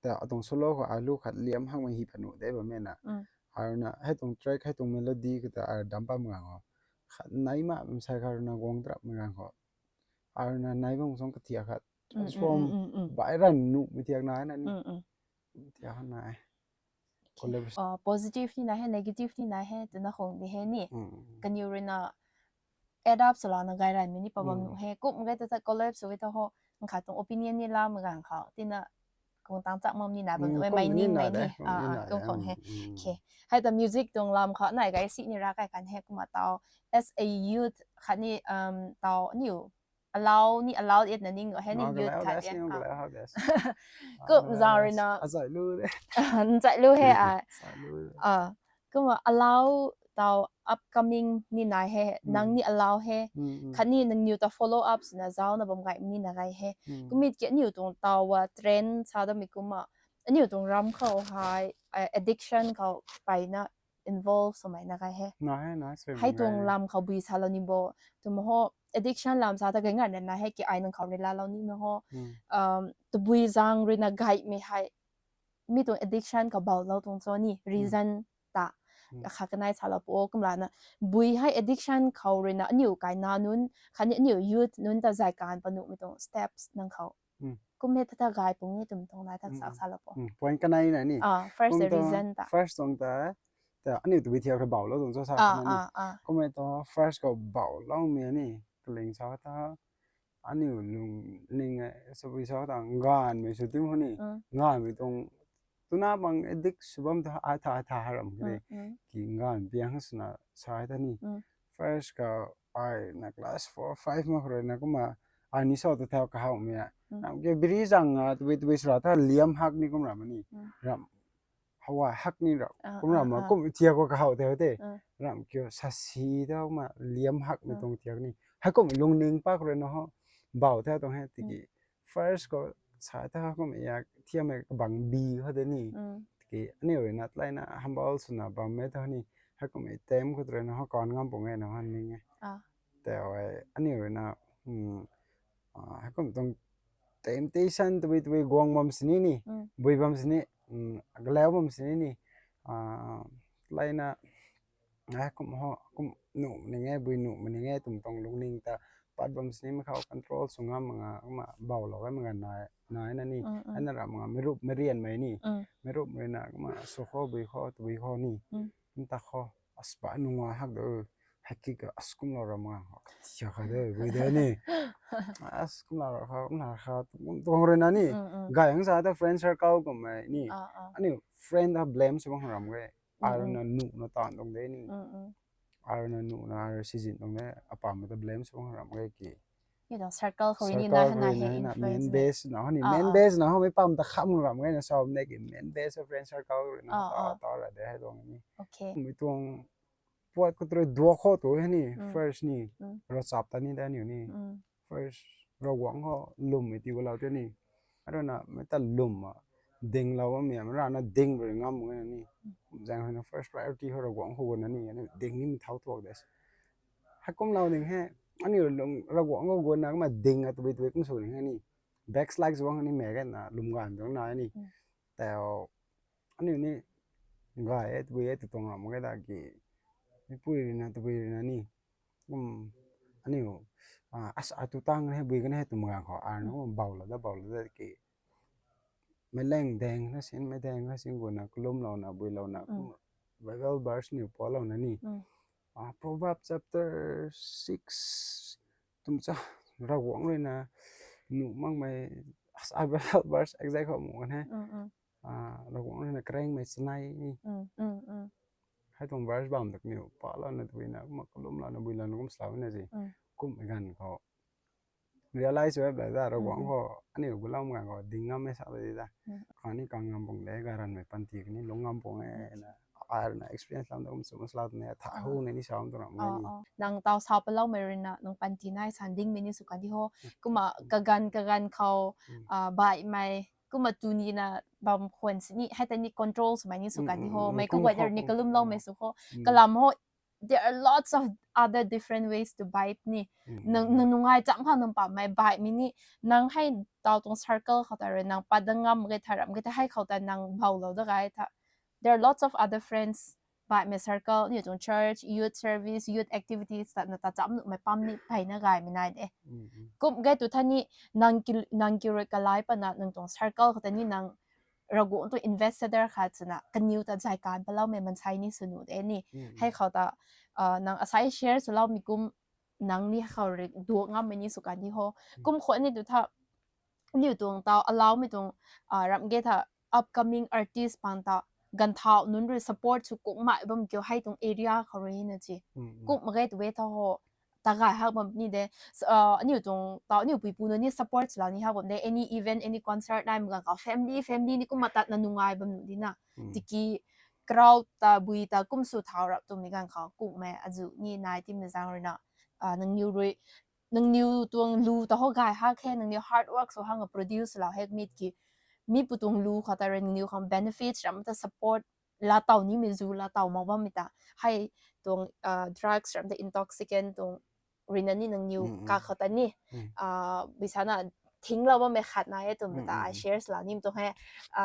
แต่ตรงโซโล่ก็ลูกขัดเลี้ยมห้างมันฮีปนุได้แบบนี้นะนะให้ตรงแทร็กให้ตรงเมโลดี้ก็แต่ดัมปั้มกันก็ขัดไหนมาเป็นใช้การนะวงตรับมันกันก็นะไหนบางส่วนก็เทียขัด transform บายรันนุไม่เทียกนายนั่นนี่เทียกนาย positive นี่นะให้ negative นี่นะให้ตัวนักของที่ให้นี่กันอยู่เลยนะ add up สลานะไกด์ไรมันนี่ประมาณนู้นให้กุ๊บมันก็จะ collab สวิตเตอร์เขามันขาดตรง opinion นี่ละมันกันเขาที่น่ะคงตั้งจักมั่มนี่นะมันไม่นิ่งไม่นี่ก็คงให้โอเคให้แต่ music ตรงลำเขาไหนก็สินี่รักกันให้กูมาต่อ as a youth คันนี่ต่อนี่ allow นี่ allow it นั่นนี่ก็ให้นี่ youth คันเนี่ยก็จารีนะใส่รู้เลยใส่รู้ให้ก็มา allow ต่อ upcoming นี่นายให้นังนี่ allow ให้คันนี่นังนิวต่อ follow up สินะเจ้านะบางไงนี่นะไงให้ก็มีเกี่ยนิวตรงต่อว่า trend ชาวดมิกุมาอันนิวตรงรำเขาหาย addiction เขาไปนะ involve สมัยนะไงให้ให้ตรงรำเขาบีชาลนิโบตัวมโห addiction รำชาวตะเกงานเนี่ยนะให้กี่ไอ้นังเขาเวลาเรานี่มโหตัวบีจังเรนะไกไม่ให้มีตรง addiction เขาเบาเราตรงโซนี่ reason ตาข้าก็นายชาลปโอกุมลานะบุยให้ addiction เขาเรนะนิวกายนานุนขันนิว youth นุนแต่ใจการปนุไม่ตรง steps นั่งเขากุมเมตตากายปุ่งนี่ตุ่มตรงนายทักษะชาลปโอpoint กันไหนนี่first reason ตา first ตรงแต่อันนี้ตัววิธีเขาเบาแล้วตรงโซ่ชาคนนี้ก็ไม่ต้อง first ก็เบาแล้วเมียนี่กลิ่งชาวตาอันนี้ลุงลิงสบิชาวตางานไม่สุดที่มันนี่งานไม่ตรงตัวน่าบางเด็กสุบัมท่าท่าหารมกันเลยกินงานเพียงสุนัขชายท่านี่ first ก็ไอ้นัก class 4 5มาคนนั้นก็มาอันนี้สอบตัวเท่ากับเขาเมียนั่นก็บริษัทตัวสุดท้ายเลี้ยมหักนี่ก็มามันนี่รำเขาว่าหักนี่เราก็มาก็เทียบกับเขาเท่าเต้รำเกี่ยวสัสีเท่ามาเลี้ยมหักไม่ตรงเทียบนี่ให้ก็ลงหนึ่งปากเลยเนาะเบาเท่าตรงให้ติกี้ first ก็ชายท่าก็ไม่อยากเทียบกับบังบีเขาเดี๋ยวนี้ที่อันนี้เลยนัดไล่นะฮัมบอลสุนัขบังเมท่านี้ให้ก็ไม่เต็มก็ตัวนั้นเขาก่อนงามปุ่งไงเนาะอันนี้ไงแต่ว่าอันนี้เลยนะให้ก็ต้องเต็มที่ฉันตัวกวางบัมสินี่บุยบัมสินี่กล้าวบัมสินี่ไล่นะให้ก็เขาหนุ่มนี่ไงบุยหนุ่มนี่ไงตุ่มตรงลุงนิ่งแต่ปัดบัมสินี่มันเขา control สุงามมันมาเบาหรอกให้มันกันนายนั่นนี่อันนั้นเรามันไม่รู้ไม่เรียนไหมนี่ไม่รู้เลยนะก็มาสุขบุยข้อตัวบุยข้อนี่มันตาข้ออัสบะนุ่งหักเด้อฮักกี้ก็อัสกุมเราเรามันเสียเขาเด้อบุยเด้อนี่อัสกุมเราเขาหน้าเขาตรงเรื่องนั้นนี่กายของสาวแต่ friend circle ก็ไม่นี่อันนี้ friend ถ้า blame ใช่ไหมของเราเลยอะไรนั่นหนูน่ะตอนตรงเด้นี่อะไรนั่นหนูน่ะซีซินตรงนี้อาปามมันจะ blame ใช่ไหมของเราเลยกี่นี่ต้อง circle เขานี่นะนะเห็น main base เนาะนี่ main base เนาะเขาไม่ปั๊มตะข้ามของเราเลยนะชอบเนี่ยกี่ main base friend circle เลยนะต่ออะไรเดี๋ยวให้ตรงนี้โอเคไม่ตรงพวกก็ตัวดัวข้อตัวนี่ first นี่เราจับตอนนี้ได้อยู่นี่ first เราหวังเขาลุ่มไอ้ที่ว่าเราเจ้านี่อะไรนะไม่ต้องลุ่มอ่ะดึงเราว่าเมียมันร้านน่ะดึงไปงามเหมือนนี่จังให้นะ first priority เขาเราหวังหัวนั่นนี่อันนี้ดึงนี่มันเท่าตัวเด็ดให้ก้มเราหนึ่งให้อันนี้เราหวังก็วนนะก็มาดึงอ่ะตัวก็สูงอย่างนี้ backslide ส่วนอันนี้แม่กันนะลุ่มกันตรงนั้นนี่แต่อันนี้นี่ง่ายตัวตรงนั้นมันก็ได้กี่ไม่พูดเลยนะตัวนี่อันนี้atu tang ne bui kan he tu mga kho no baula da ki me leng deng na sin me deng na sin gona kulum lo na bui lo na bible verse ni po lo na ni proverbs chapter 6 to तुमचा रगोंगเลยนะหนูมั่งไม่อาเบลบัส exact ข้อมูลกันฮะragоंगเลยนะเกรงไม่สนายนี่ให้ตรงบัสบามตักนิ้วป้าแล้วนะตัวนี้นะมักลุ่มแล้วนะบุยแล้วนุ่มสาวนี่สิกุ้มกันเขา realize ว่าแบบว่าragоंगเขาอันนี้บุญแล้วมันก็ดิ่งงามไม่สาวเลยจ้ะคราวนี้กางงามปงเลยการันไม่ปันทีนี้ลงงามปงนะexperience แล้วนะสมมติเราเนี่ยถ่ายหูในนี่สาวตัวนั้นไงนี่นางเตาสาวไปเล่าเมรินะนางปันทีน่าสันดิ้งมินิสุกันที่เขาก็มากะกันเขาบ่ายไม่ก็มาจูนีนะบางคนสินี่ให้แต่นี่ control สมัยนี้สุกันที่เขาไม่ก็ว่าเดี๋ยวนี้ก็ลืมเล่าไม่สุเขาก็ลำเขา there are lots of other different ways to buy นี่นงไงจังเขานงป่าไม่ buy มินี่นางให้เตาตรง circle เขาแต่เรนางปัดดังงามก็ทารัมก็จะให้เขาแต่นางเบาเราได้ถ้า there are lots of other friends by my circle นี่ตรง church youth service youth activities แต่น่าจะจำหนูไม่ปั๊มนี่ไปนะไงไม่ได้เด้ก็ไงตัวท่านนี่นางกิริกาไลปะนะนางตรง circle เขาแต่นี่นางเรากูตัว investor ค่ะจะนะกันนิวแต่ใจการไปเล่ามันใช้นี่สนุกเด้นี่ให้เขาแต่นางอาศัย share สุดแล้วมีกุมนางนี่เขาเรียกดวงงามมันนี่สุกันที่เขากุมคนนี่ตัวท่านี่ตรงเตา allow ไม่ตรงรำเกต upcoming artist ปังตากันท้านุ่นหรือ support สุกุมาแบบเกี่ยวให้ตรง area เขาเรียนนะจีกุมาเกิดเวทเขาตากายฮักแบบนี้เด้นี่ตรงตอนนี่ปุยปูนี่ support แล้วนี่ฮักแบบเด้ any event any concert ได้เหมือนกันเขา family นี่กุมาตัดนันนุ่งไงแบบนี้นะที่กี้ crowd ตาบุยตากุมสุดท้ายรับตรงนี้กันเขากุแม่อาจุนี่นายที่มันจังเลยนะนังนิวเลยนังนิวตัวลูตาเขากายฮักแค่นังนิว hard work สุดฮังกับ produce แล้วให้มีกี้มีปุตงลูเขาแต่เรื่องนิวของ benefits รำแต่ support ลาเต่านี่มีจูลาเต่ามองว่ามีแต่ให้ตรงdrugs รำแต่ intoxicant ตรงรินันนี่นังนิวกาเขาแต่นี่บิชานะทิ้งเราว่าไม่ขัดนายตัวมีแต่ shares ลานิ่มตรงให้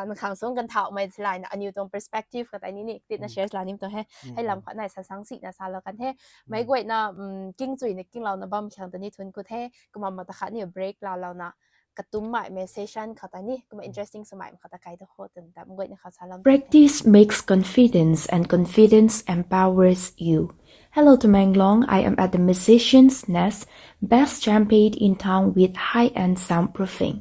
นักขังส่งกันเท่าไม่ใช่นะอันนี้ตรง perspective เขาแต่นี่ติดนะ shares ลานิ่มตรงให้ลำขัดนายสังสินะสารแล้วกันให้ไม่กว่านะกิ้งจุยในกิ้งเรานะบ้ามีขังแต่นี่ทุนกูให้ก็มาตะขัดนี่ break เรานะกระตุ้มใหม่ message เขาแต่นี่ก็มา interesting สมัยเขาแต่ใครทุกคนแต่เมื่อกี้นะคะสาร Practice makes confidence and confidence empowers you. Hello to Manglong. I am at the Musician's Nest, best champagne in town with high-end soundproofing.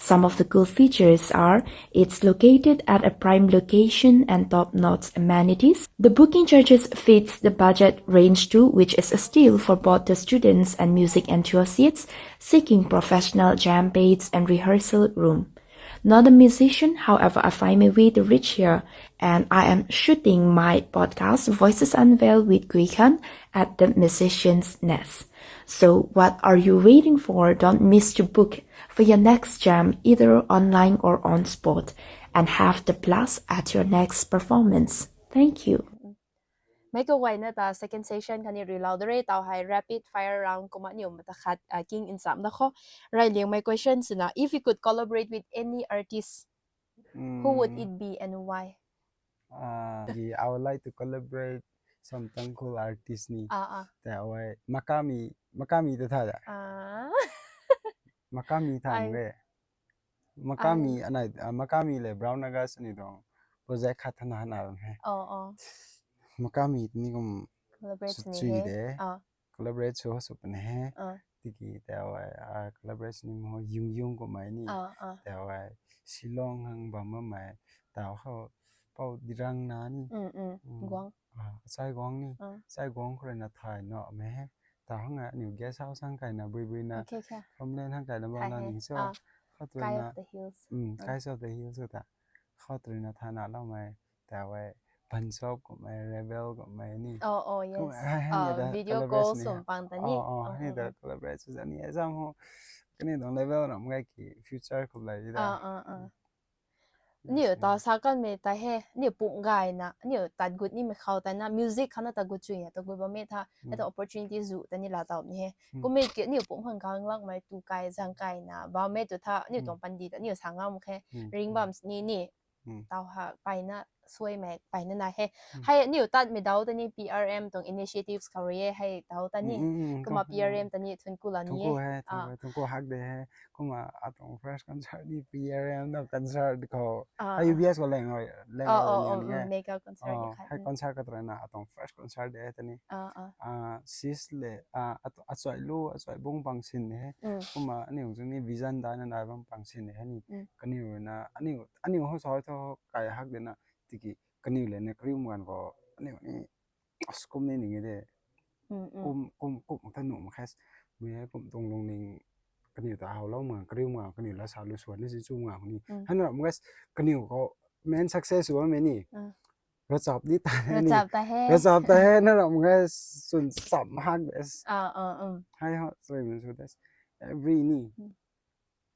Some of the cool features are it's located at a prime location and top-notch amenities. The booking charges fits the budget range too, which is a steal for both the students and music enthusiasts seeking professional jam pads and rehearsal room. Not a musician, however, I find my way to reach here, and I am shooting my podcast Voices Unveiled with Gui Khan at the Musician's Nest. So what are you waiting for? Don't miss to book for your next jam, either online or on spot, and have the blast at your next performance. Thank you. ไม่ก็ไว้นะแต่ second session คันนี้เราได้ต่อให้ rapid fire round ก็มาเนี่ยมันจะคัดกิ้งอินสามแล้วก็รายเรียง my questions นะ if you could collaborate with any artist who would it be and why I would like to collaborate some cool artist นี่แต่เอาไว้Makami ตัวท่าจ้ะMakami ทางเลยMakami อันไหนMakamiเลย Brown Nagas นี่ตรง project คัดธนาหนาแบบนี้Makami ni kom suide collaborate so so ne tiki tawa collaboration ni mo yung ko mai ni tawa silong hang ba ma mai taw kho pau dirang na ni gwang sai gwang ko na thai no me taw hang new guest house hang kai na bui na from len hang kai na ba na ni so kho tu na guys of the hills so ta kho tu na thana la mai tawa Pansop ก็ไม่ Rebel ก็ไม่นี่yes video call ส่งปังแต่นี่นี่แต่ collaboration อันนี้ซ้ำหัวก็นี่ตรง level นะมันก็คือ future ก็เลยได้นี่ต่อสักกันไม่แต่เฮ้นี่ปุ่งไงนะนี่ตัดกุดนี่ไม่เข้าแต่นะ music เขาน่าตัดกุดจุยแต่กุดบ่ไม่ท่าแต่ opportunity สูแต่นี่ลาต่อนี่เฮ้ก็ไม่เกี่ยนี่ปุ่งข้างล่างไม่ตูไกจังไกนะบ่ไม่ตัวท่านี่ตรงปันดีแต่นี่สังงามแค่ ring bumps นี่ต่อหาไปนะ สวยแม็กไปนั่นนะให้นี่อยู่ตัดไม่เดาตอนนี้ PRM ตรง initiatives เขาเรียให้เดาตอนนี้ก็มา PRM ตอนนี้ทุนกูละนี้ทุนกูฮักเดย์ก็มาตรง fresh concert นี่ PRM ตรง concert เขาให้ UBS ก็แรงเลยนี่ mega concert ให้ concert ก็ตรงนั้นตรง fresh concert เดย์ตอนนี้ซิสเลยสวยลู่สวยบุ้งปังสินเนี่ยก็มาอันนี้ของนี่ vision ได้นั่นได้บ้างปังสินเนี่ยนี่ก็นี่นะอันนี้เขาสอนเขาไก่ฮักเดนะที่ก็นี่เลยเนี่ยครีมกันก็อันนี้สกุลนี่อย่างเงี้ยเด้กุมท่านหนุ่มแค่เมื่อกุมตรงลงนิ่งกันอยู่แต่เอาเล่าเมืองกริ้วเมืองกันอยู่แล้วสาวลุสวนนี่สิจูเมืองนี่ฮันน่ะมันก็กันอยู่ก็แม้น success ว่าแม่นี่รถจับนี่ตาแน่นี่รถจับแต่นั่นแหละมันก็ส่วนสัมฮักเดสให้เขาสวยเหมือนสุดเดส every นี่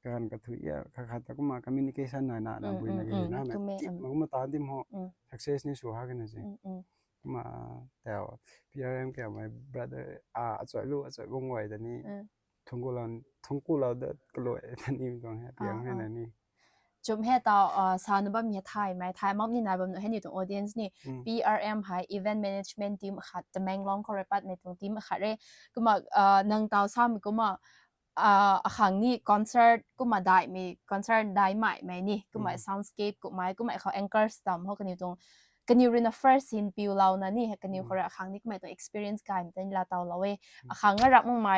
การกระทุยขาดแต่ก็มา communication หน่อยนะบุญอะไรนะแม่มันก็มาตามที่เขา success นี่สู้ฮักกันนะสิมาแต่ PRM แกmy brother สวยลู่สวยวงไวแต่นี่ทงกูเราเด็ดกลัวแต่นี่มันต้องให้เพียงให้นั่นนี่จุ่มให้ต่อสาวนึกว่ามีไทยไหมไทยมั่งนี่นายบำให้อยู่ตรง audience นี่ PRM ให้ event management team ขัดจะแมงล้อมคอร์รัปต์ในตรงทีมขัดเลยก็มานังเตาซ้ำก็มาครั้งนี้คอนเสิร์ตก็มาได้มีคอนเสิร์ตได้ใหม่ไหมนี่ก็มา soundscape ก็มาเขา anchor stem เขากันอยู่ตรงกันอยู่ใน first scene ปิวเรานะนี่กันอยู่คนละครั้งนี้ก็มาตัว experience กันเป็นลาเตาเราครั้งก็รับมั่งไหม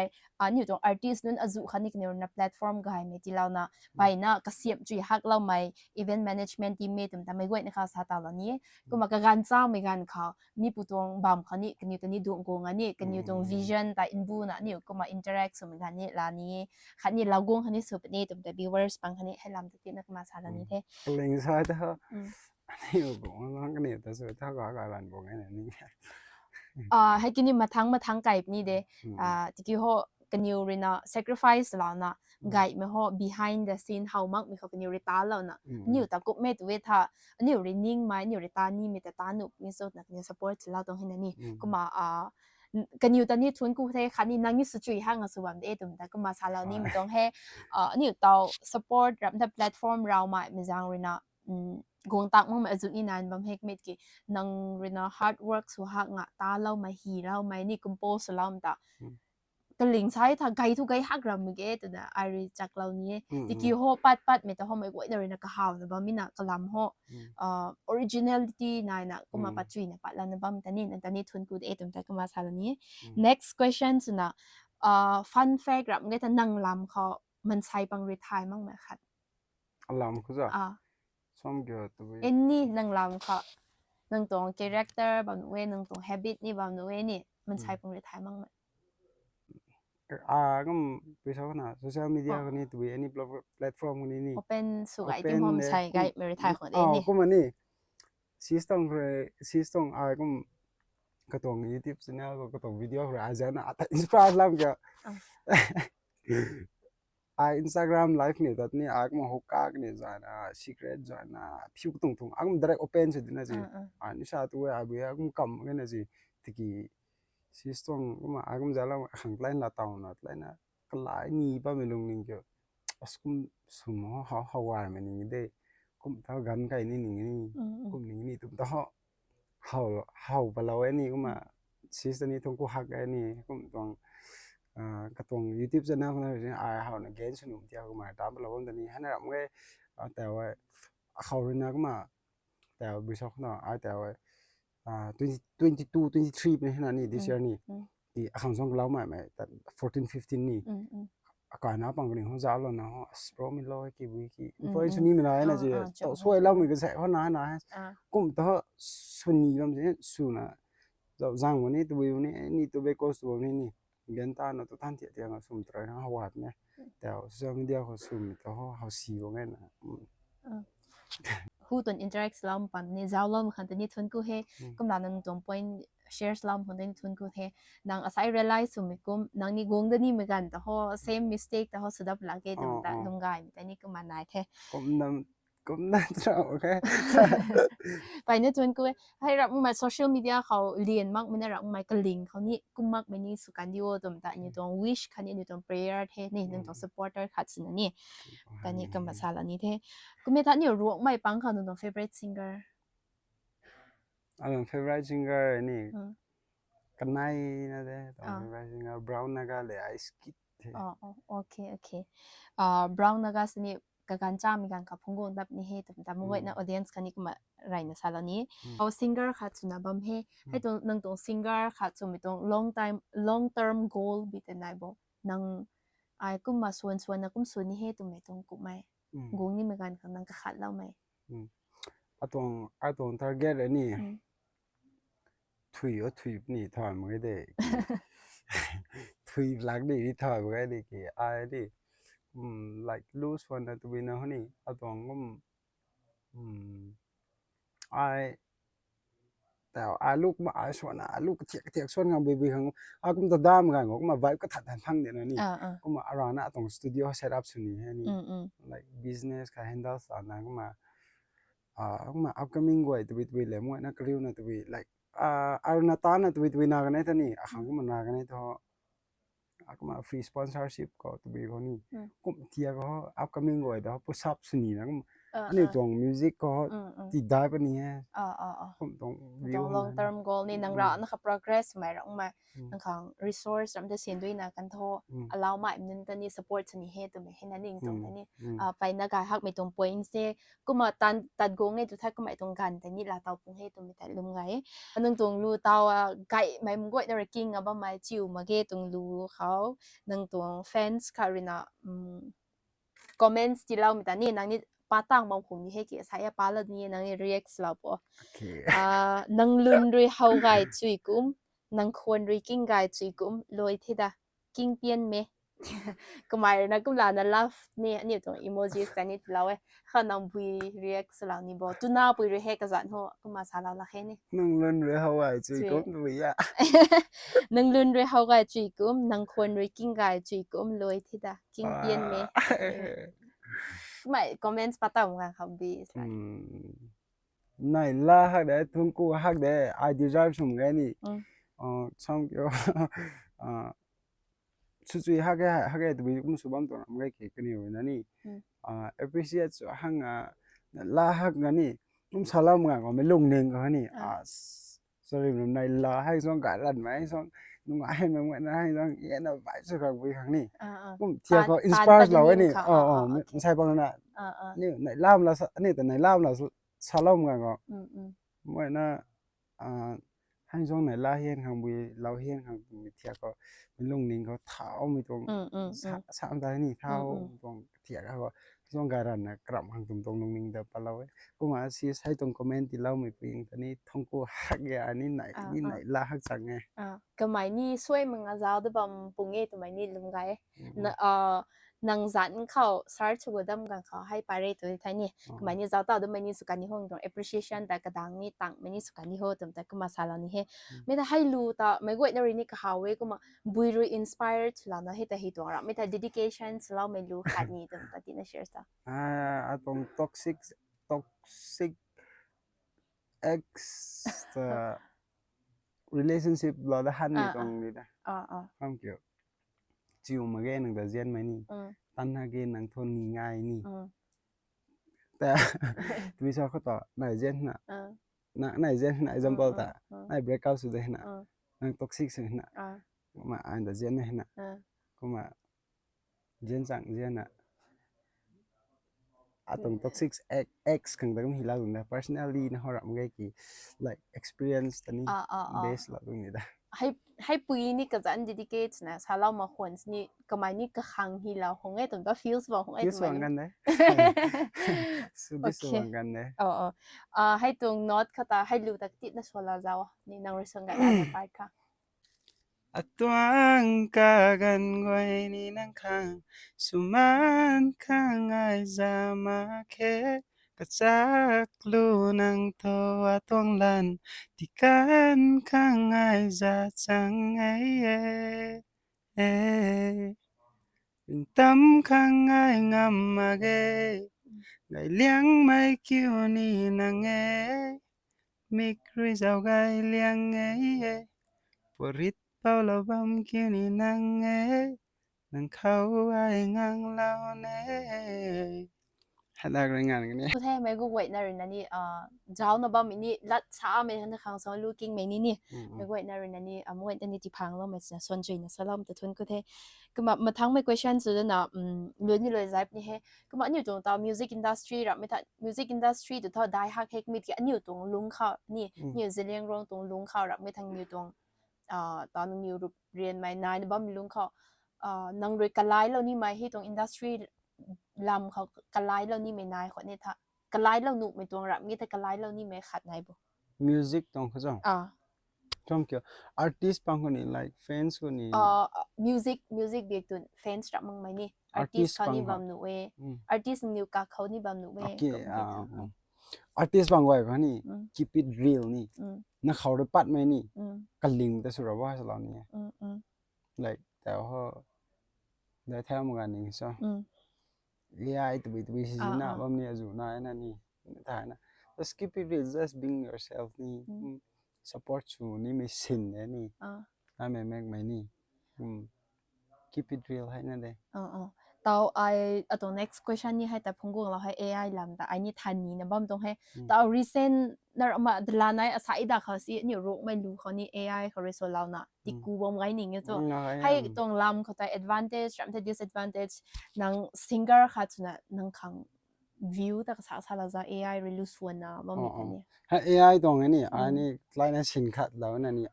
อยู่ตรง artist นั้นอาจุคันนี้กันอยู่ใน platform กันไม่ที่เรานะไปนะก็เสียบจุยฮักเราไหม event management team ไม่ถึงแต่ไม่ไหวนะคะสาตาเรานี้ก็มาการจ้างไม่กันเขามีผู้ตรงบำคันนี้กันอยู่ตรงนี้ดวงกงอันนี้กันอยู่ตรง vision แต่ inbu นะนี่ก็มา interact สมัยกันนี้ลานี้คันนี้เรากงคันนี้สุดนี่ตรงแต่ viewers บางคันนี้ให้ลำติดนักมาสารานี้เท่เล็งซ้ายเท่านี่ผมว่ากันนี่แต่สุดท้ายก็กลายเป็นบอกไงนี่ให้กินนี่มาทั้งไก่นี่เด้ที่กี่ห้อกันอยู่เรนะ sacrifice แล้วนะไก่ไม่ห้อ behind the scene how มักมีเขากันอยู่ริตาแล้วนะนี่แต่ก็ไม่ตัวเวทนี่อยู่ running ไหมนี่อยู่ริตานี่มีแต่ตาหนุบนี่สุดนะนี่ support เราต้องเห็นนี่ก็มากันอยู่ตอนนี้ทุนกูเทคันนี้นั่งนี่สุดจุยห้างกับสวมเอตุ่มแต่ก็มาซาแล้วนี่มันต้องให้นี่อยู่ต่อ support รับแต่ platform เราใหม่ไม่จังเรนะกงตักมั่งมาจุดนี้นานบำเพ็ญเม็ดกี่นังเรนะ hard work สุหักงะตาเราไม่ฮีเราไม่นี่ compose เราแต่ก็ลิงใช้ถ้าไกทุกไกฮักเราไม่เก็ตแต่ไอริจากเรานี้ที่กี่หัวปัดไม่แต่หัวไม่กว่าเดี๋ยวนะก็หาวนะบ่มีนะก็ลำหัวoriginality นายนะก็มาปัจจุบันปัดแล้วนะบ่มีแต่นี่ทุนกูเอตุ่มแต่ก็มาซาลนี้ next question นะfun fact รับเงี้ยแต่นั่งลำเขามันใช้บัง retire มั่งไหมคะลำคือจ้ะซ้อมเกี่ยวตัวเอ็นนี่นังลำค่ะนังตรง character บางหน่วยนังตรง habit นี่บางหน่วยนี่มันใช้เป็นรีไทม์มั้งไหมก็ไปชอบนะโซเชียลมีเดียคนนี้ตัวอันนี้แพลตฟอร์มคนนี้นี่เป็นสุขไอที่ผมใช้ไกด์รีไทม์ของเอ็นนี่ก็มันนี่ซีสต้องก็ตรง YouTube channel ก็ตรงวิดีโอเลยอาจารย์นะแต่อินสปายแล้วก็Instagram live นี่แต่นี่ก็มาฮุกกันนี่จ้ะนะ secret จ้ะนะผิวตรงก็มัน direct open สุดนะจีนี่ชาตัวก็มันคำกันนะจีที่กี่ซีสต้องก็มาก็มันจะเล่าข้างใต้หน้าตาวนะใต้หน้าก็หลายนี่ป้าไม่ลงนี่ก็สกุลสมมติเขาว่ามันนี่ได้ก็เท่ากันกันนี่ก็นี่ตุ้มต่อเขาไปแล้วนี่ก็มาซีสนี่ตรงกูฮักกันนี่ก็ตรงก็ตรง YouTube channel ของเราเนี่ยเขาเนี่ยเกณฑ์สนุกที่เขามาตามเราตอนนี้ให้เราไม่แต่ว่าเขาเรียนก็มาแต่ว่าบิชอปเนาะแต่ว่า22 23เป็นขนาดนี้ this year นี่ที่ข้างส่งเราใหม่แต่14 15นี่ก่อนหน้าปังกันเขาจะเอาแล้วนะสปรมิลอยกี่วิกี่เพราะช่วงนี้มันอะไรนะจีต่อช่วยเราเหมือนกันใช่เพราะนะกุ่มต่อส่วนนี้เราจะสู้นะเราจังวันนี้ตัววันนี้นี่ตัวเบโก้ตัวนี้นี่เงินตาเราตัวท่านเที่ยงสุ่มตรายนะเขาวัดเนี่ยแต่โซเชียลมีเดียเขาสุ่มแต่เขาซีว่าไงนะฮู้ตน interact เราปันนี่เจ้าเราคันตนี่ทุนกูเฮกุมลานังตรง point shares เราคันตนี่ทุนกูเฮนางอาศัย realize สุ่มกุมนางนี่กงเดนี่เหมือนกันแต่เขา same mistake แต่เขาสุดดับหลังเกตแต่ลงกายแต่นี่ก็มานายแท้ก็นั่นเราโอเคไปเนี่ยจนกูให้รับมาโซเชียลมีเดียเขาเรียนมากมันรับมาก็ลิงเขานี่กุมมากมันนี่สุกันดิโอตรงแต่นี่ตรง wish คันนี่ตรง prayer เท่นี่ตรง supporter ขัดสินะนี่แต่นี่ก็มาซาลานี่เท่กูไม่ทันนี่รู้ไม่ปังเขาตรง favorite singer Ang favorite singer ni 嗯 Kanai na de, ang 啊 favorite singer Brown Naga le Ice Kid. 哦哦，OK OK，brown 那个是你刚刚讲咪讲个朋友那你嘿，但么会那 audience 看你个嘛来那啥了你，哦 singer 卡住那帮嘿，嘿当能当 singer 卡住咪当 long term goal 比的那不能，哎，个嘛ส่วน那个ส่วน你嘿都咪当个咪，goal 你咪กัน个能个ขาดแล้วไหม atong target ni thui ni thoi mo de thui lag ni thoi mo de ki ai di like lose one to be na ni atong ai tao ai lúc mà ai xuân ai lúc thiệt xuân ngang bì hằng ai cũng tao đam ngang cũng mà vibe có thật thành phăng de na ni cũng mà around na atong studio set up suni he ni like business ka handle sa na cũng mà kuma upcoming way to be le mo na kriu na to be like aruna ta na to be na ganai tani akhang kuma na ganai to kuma free sponsorship ko to be ko ni kum tia ko upcoming way da push up suni na kum ani tong music ko ti dai pa ni he kum tong view long term goal ni nang ra na ka progress mai rang ma nang khang resource ram de sin dui na kan tho allow ma nin ta ni support ni he to me hen ning tong ta ni pai na ga hak me tong point se kuma tan go nge tu tha kuma tong gan ta ni la tau pung he to me ta lum ngai anung tong lu tau gai mai mung goi na king aba mai chiu ma ge tong lu khao nang tong fans karina comments ti lau mi ta ni nang ni patang mong khung ni he ki saya pala ni nang ni react la po nang lun rui hau gai chui kum nang khon rui king gai chui kum loi thi da king pian me kumai na kum la na love ni tong emojis ta ni lau e kha nang bui react la ni bo tu na bui re he ka zan ho kuma sa la he ni nang lun re hawai chui ko to be ya nang lun rui hau gai chui kum nang khon rui king gai chui kum loi thi da king pian me mày comments patang ngang không bi này la hak de thung ku hak de I deserve sum ga ni xong kiểu chu chui hak to be kum subam to nam ga ki kani na ni appreciate so hang la hak ga ni kum salam ga ko me lung ning ga ni sorry này la hay xong cả lần mấy xong nung ai mà nguyện hay xong yên là phải sự khác với kháng ni cũng chia có inspire lâu ni sai bằng naนี่ไหนล่ามละนี่แต่ไหนล่ามละซาลอมกันก็มื่อน่ะให้ช่วงไหนล่าเฮียนขังบุยเราเฮียนขังมีเทียก็มีลุงนิงเขาเท้ามีตรงสามตานี่เท้าตรงเทียก็ช่วงการันนะกลับขังตรงลุงนิงเดี๋ยวไปเราเว้ยกูมาซีใช้ตรงคอมเมนต์ที่เราไม่ปิงตอนนี้ท่องกูฮักแกอันนี้ไหนล่าฮักจังไงก็ไม่นี่ช่วยมึงอาจจะแบบปุ่งเงี้ยตัวไม่นี่ลุงไงนางจันเขาสาร์ทกูดมกันเขาให้ไปเรื่อยตัวที่นี่ก็ไม่นี่จะต่อด้วยไม่นี่สุกันนี่ห้องตรง appreciation แต่กระดังนี่ต่างไม่นี่สุกันนี่ห้องแต่ก็มาสารานี่เฮ้ไม่ได้ให้รู้แต่ไม่กูเนี่ยนี่ก็หาเว้ก็มาบุยรู้ inspired แล้วนะให้แต่ให้ตัวเราไม่ได้ dedication เราไม่รู้ขาดนี่แต่ที่นั่น share ต่อตรง toxic ex relationship เราได้หันนี่ตรงนี้นะความเกี่ยวจิวมาแก่หนังแต่เจียนไหมนี่ตันหาเกนหนังทนนี่ง่ายนี่แต่วิชาเขาต่อไหนเจียนน่ะไหนเจียนน่ะ example แต่ไหน break out สุดเลยน่ะหนัง toxic สุดน่ะก็มาอันแต่เจียนน่ะก็มาเจียนจังเจียนน่ะตรง toxic ex ขังแต่ก็มีเราตรงนั้น personally นะเขารับไม่กี่ like experience ตอนนี้ base เราตรงนี้ได้ให้ปุยนี่ก็จะ dedicate นะถ้าเรามาควรนี่ก็ไม่นี่ก็ขังที่เราคงไอ้ตัวก็ feels บอกคงไอ้ตัวกันเลยสุดสว่างกันเลยให้ตรง note เขาตาให้รู้ตักติดนะส่วนเราจะนี่นางรู้สึกไงอะไรไปค่ะตัวกากันไว้นี่นั่งข้างสุมันข้างไอ้จะมาแค่ก็จักลูนังโทว่าต้องลันที่กันข้างไอ้จะจังไอ้ตั้มข้างไอ้งามมาเกยไงเลี้ยงไม่คิวนี่นังมิกริจเอาไงเลี้ยงปวริดเป้าเราบำคิวนี่นังนังเขาไอ้งังเรา hada ringan gani ku the me go wait na rin ni jaw na ba mini lat sa me na khang so looking me ni me go wait na rin ni mo ni ti phang lo me na son jui na salam ta thun ku the kuma ma thang me question su na lu ni le zai ni he kuma ni jong ta music industry ra me ta music industry to tho dai ha hek mi ti ani tong lung kha ni ni zeliang rong tong lung kha ra me thang ni tongตอนนิวเรียนไม่นานบ้ามีลุงเขานังเรียนกันไล่แล้วนี่ไม่ให้ตรงอินดัสทรีลำเขากันไล่แล้วนี่ไม่นานคนนี้ท่ากันไล่แล้วหนุกไม่ตรงรับงี้แต่กันไล่แล้วนี่ไม่ขัดไงบุ music ตรงเขาจ้องจ้องเกี่ยว artist บางคนนี่ like fans คนนี่music เบียกตุน fans รับมึงไหมนี่ artist เขานี่บำหนุเว artist นิวกาเขานี่บำหนุเว artist บางวัยเขานี่ keep it real นี่นักเขาได้ปัดไหมนี่กันลิงแต่สุดว่าสลอนนี่ like แต่ว่าได้แท้เหมือนกันนี่ใช่AI ตัวสินะว่ามันเนี่ยจู่นะนั่นนี่ถ่ายนะ just keep it real just being yourself นี่ support ชูนี่ไม่สินเลยนี่น่าแม่ไม่นี่keep it real ให้นั่นเลยตาวไอตรง next question นี่ให้แต่พงกุงเราให้ AI ลำแต่ไอนี่ทันนี่นะบ้ามตรงให้ตาว recent นั่นมาดลานัยอาศัยดาเขาสินี่รู้ไม่รู้เขานี่ AI เขาเรียนเรานะติกูบ่มไงนี่เงี้ยจ้ะให้ตรงลำเขาแต่ advantage แต่ disadvantage นัง singer ค่ะจุนะนังขัง view แต่ก็สาระจะ AI เรียนรู้ส่วนนะบ้ามีกันนี่ให้ AI ตรงนี้อันนี้คล้ายนั้นสินค้าแล้วนั่นนี่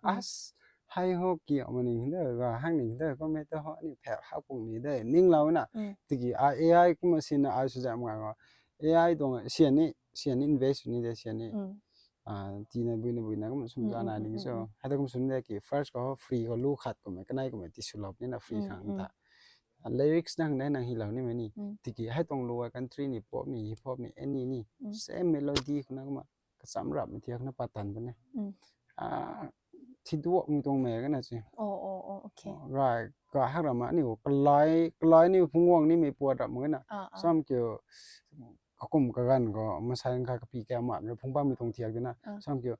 ให้เขาเกี่ยวมันนี่เด้อว่าห้างนี่เด้อก็ไม่ต้องนี่แผลข้าวปุ่งนี่เด้อนิ่งเราน่ะตะกี้AI ก็มาสินะสุดยอดมากว่า AI ตรงเสียนี่ invest นี่เด้อเสียนี่ทีนั้นบุญนะก็มันสมจานาดิ้ง so ให้ตัวก็สนใจกี่ first ก็ฟรีก็ลูกขัดก็ไม่ก็ได้ก็ไม่ติดสุลบนี่นะฟรีขังตา lyrics นั่งได้นั่งฮิลาวนี่มันนี่ตะกี้ให้ตรงรัว country นี่ pop นี่ hip hop นี่ any นี่ same melody คนนั้นก็มาสำหรับมันเทียบนับปัตตันปะเนี่ยที่ตัวมีตรงแม่กันนะสิโอเครายก็หักเรามานี่ก็ลอยนี่พุ่งว่างนี่ไม่ปวดแบบเหมือนน่ะซ้ำเกี่ยวก็กลุ่มกันก็มาใช้กันกับปีแก้วมาแล้วพุ่งป้ามีตรงเทียกันนะซ้ำเกี่ยว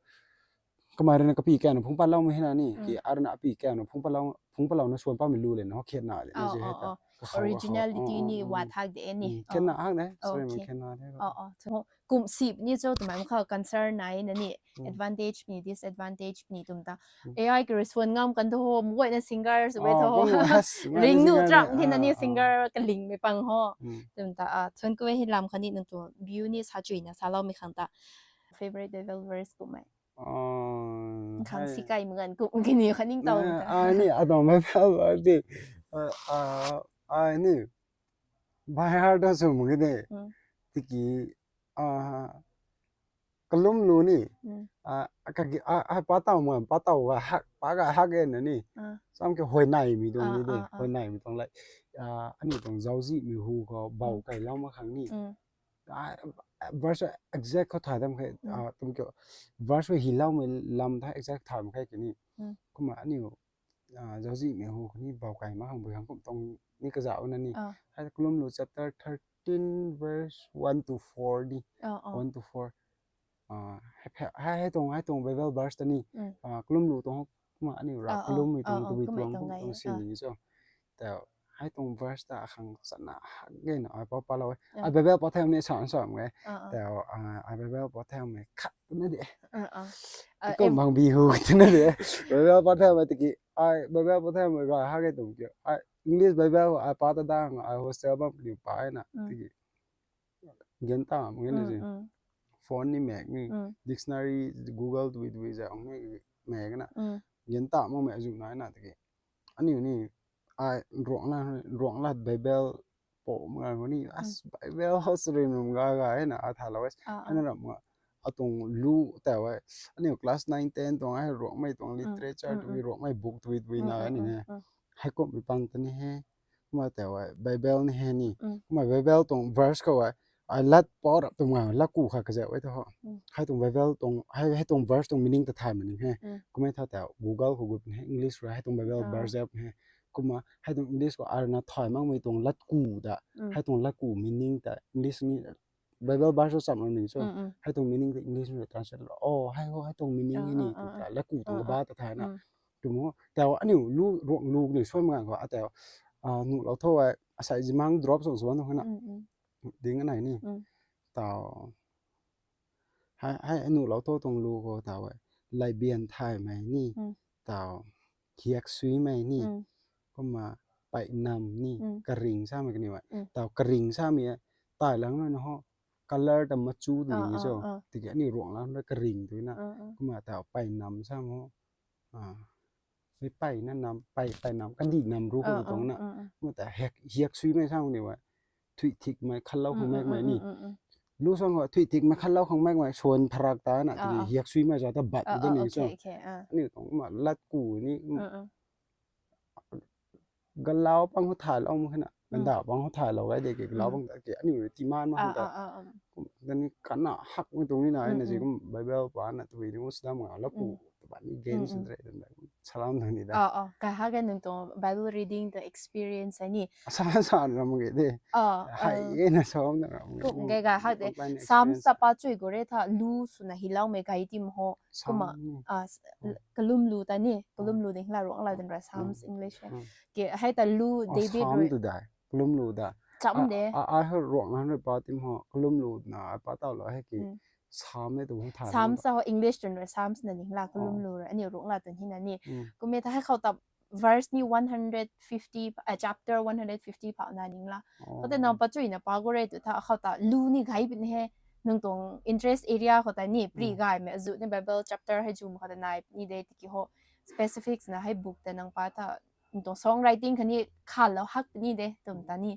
ก็มาเรื่องกับปีแก้วพุ่งป้าเล่าไม่ให้นะนี่กี่อารณะปีแก้วพุ่งป้าเล่านะชวนป้าไม่รู้เลยนะเขาเขียนหน้าเลยนี่สิให้แต่originality นี่ว่าทักเดนี่เขียนหน้าฮักนะสวยมันเขียนหน้าได้ก็กลุ่ม10นี่เจ้าตัวมันเขา concern ไหนนี่ advantage นี่ disadvantage นี่ตุ่มตา AI ก็ส่วนงามกันทั่วมวยใน singer สวยทั่วลิงนู่จังที่นั่นนี่ singer กันลิงไม่ปังห่อตุ่มตาชวนก็ไปเห็นลำคันนี้นึงตัว view นี่ซาจุยนะซาเราไม่ขังตา favorite level verse กูไหมขังสิไก่เหมือนกูกินนี่คันนิ่งเตานี่อะตอมไม่เอาดินี่บายฮาร์ดสมมุติเนี่ยที่กี่กลุ่มรู้นี่ก็ป้าเต่าเหมือนป้าเต่าก็ฮักป้าก็ฮักเองนะนี่ซ้ำก็หอยในมีตรงนี้ด้วยหอยในมีตรงไรอันนี้ตรงเจ้าจีมีหูก็เบาไก่เล่ามาครั้งนี้ verse exact เขาถ่ายทำแค่ตรงเกี่ยว verse ว่าหิเล่ามันลำถ่าย exact ถ่ายมาแค่กี่นี่ก็มาอันนี้เจ้าจีมีหูคนนี้เบาไก่มาข้างบนข้างผมตรงนี่ก็จะเอานั่นนี่ให้กลุ่มรู้ chapter 13 verse 1 to 4ดิ1 to 4ให้ตรง Bible verse ตัวนี้กลุ่มรู้ตรงมาอันนี้รักกลุ่มมีตรงตัวตรงสิ่งนี้จ้ะแต่ให้ตรง verse แต่ข้างสนาเงี้ยนะพอเราBible พอเท่านี้สอนไงแต่Bible พอเท่านี้ขัดนั่นเองก็บางบีหูนั่นเองBible พอเท่าตะกี้Bible พอเท่ามันก็หาแค่ตรงเดียวEnglish Bible พอตะดังhostel บ้างอยู่ไปนะตะกี้เงินตามเงี้ยนะสิฟอนต์นี่แม็กนี่ dictionary Google ด้วยจะเอาเนี่ยแม็กนะเงินตามมันแม็กอยู่ไหนนะตะกี้อันนี้นี่รวงละ Bible โปมันวันนี้Bible เขาสริมมันก็นะถ่ายแล้วอันนั้นมันตรงรู้แต่ว่าอันนี้ class 9 10ตรงให้รวงไม่ตรง literature ด้วยรวงไม่ book ด้วยนะนี่นะให้ก็มีปังตัวนี้ให้มาแต่ว่า Bible นี่ให้นี่มา Bible ตรง verse ก็ว่าลัดปอดตรงลักกูค่ะก็จะไว้เท่าให้ตรง Bible ตรงให้ตรง verse ตรง meaning แต่ถ่ายมันนี่ให้ก็ไม่เท่าแต่ Google เขาก็เป็นให้ English ให้ตรง Bible verse ให้ก็มาให้ตรง English ก็นะถอยมั่งไม่ตรงลัดกูแต่ให้ตรงลัดกู meaning แต่ English นี่ Bible verse สับมันนี่soให้ตรง meaning แต่ English นี่ translate ให้ตรง meaning นี่แต่ลัดกูตรงบ้าแต่ถ่ายนะถูกมั้ยแต่ว่าอันนี้ลูกนี่ช่วยมันก็แต่หนูเราโทษว่าใส่จิมัง drop ส่งตรงนั้นดิ้งอันไหนนี่ tao hai anu lo to tong lu ko tao lai bian thai mai ni tao hiak sui mai ni ko ma pai nam ni ka ring sa mai ni wa tao ka ring sa mi tai lang no ho color da ma chu ni so ti ga ni ruang lang ka ring tu na ko ma tao pai nam sa moไม่ไปนั่นนำไปนำกันดีนำรู้คนตรงน่ะมันแต่แหกเฮียกซุยไม่ช่างนี่ว่าถุยทิกไม่คันเล่าของแม่ไม่นี่รู้ส่งว่าถุยทิกไม่คันเล่าของแม่ไม่ชวนพรักตาน่ะที่เฮียกซุยไม่จะตะบัดอยู่นี่ส่งนี่ตรงมาลัดกูนี่กันเล่าปังเขาถ่ายเรามันขนาดกันด่าปังเขาถ่ายเราไว้เด็กเล่าปังแต่เกี่ยนี่ที่ม่านมาแต่ตอนนี้กันน่ะหักตรงนี้นะนี่สิก็ไบเบิลปานน่ะตัวนี้มุสลิมอ่ะแล้วกูบัดนี้เกณฑ์สุดเลยตั้งแต่salam nang ni da ka hagen nung to Bible reading the experience ani sa na mo ge de hai ge na som na ko ge ga ha de sam sa pa chui gore tha lu su na hilaw me gai tim ho kuma kalum lu ta ni kalum lu ding la ro la den ra psalms english ke hai ta lu david sam tu da kalum lu da cham de a ha ro na ne pa tim ho kalum lu na pa ta lo hai ki sam ne tu tha psalms sa english den ra psalms na ning la kalum lu ani ro la den hin ani ko me ta hai khau ta verse ni 150 chapter 150 pa na ning la ko te na pa chui na pa gore tu tha khau ta lu ni gai bin he nung tong interest area ko ta ni pri gai me zu ne bible chapter hai jum kha da nai ni de ti ki ho specifics na hai book ta nang pa ta tong songwriting khani khal lo hak ni de tum ta ni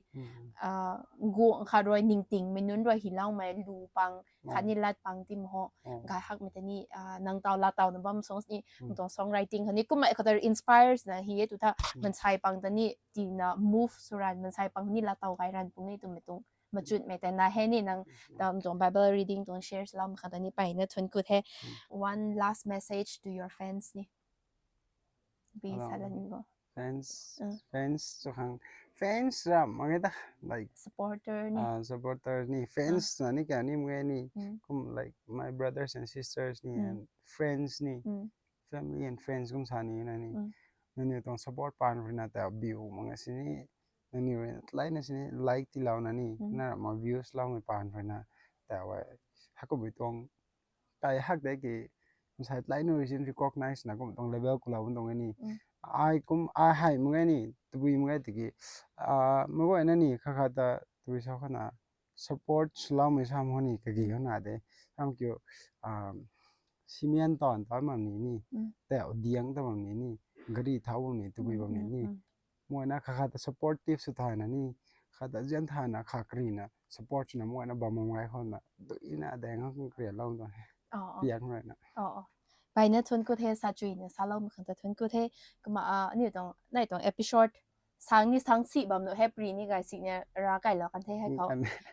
go kha roi ning ting menun roi hilaw mai lu pang khani lat pang tim ho gai hak me ta ni nang taw la taw na bam songs ni tong songwriting khani kum mai khatar inspires na hi tu tha man sai pang ta ni ti na move suran man sai pang ni la taw gai ran pung ni tum me tung ma chut me ta na he ni nang tong bible reading tong shares lam kha ta ni pai na thun ku the one last message to your fans ni be salan go fans so hang fans ram mageta like supporter ni fans na ni ka ni mga ni like my brothers and sisters ni and friends ni family and friends kum sani na ni nani tong support pan na ta view mga sini nani like na sini like ti law na ni na ma views law mi pan na ta wa hakko bi tong tai hak de ki sai like no recognize na kum tong level ku law tong ni ai cũng ai hay một cái này tụi một cái thì mấy cái này nè khá khá ta tụi sao khá na support slow mới sao mà nè cái gì khá na đấy sao kiểu cement toàn toàn mà nè tẹo điang toàn mà nè cái gì tháo nè tụi mà nè mỗi na khá khá ta supportive sự thay nè khá ta dân thay na khá cái na support na mỗi na bao nhiêu cái hơn na tụi na đang không kể lâu rồi điang rồi nèไปนะทวนกูเทสาจุยเนี่ยซาลอมขันจะทวนกูเทก็มานี่ตรงในตรงเอพิโซดsángนี่sángสี่บำหนุให้ปรีนี่ไงสิเนี่ยรักไก่แล้วกันเทให้เขา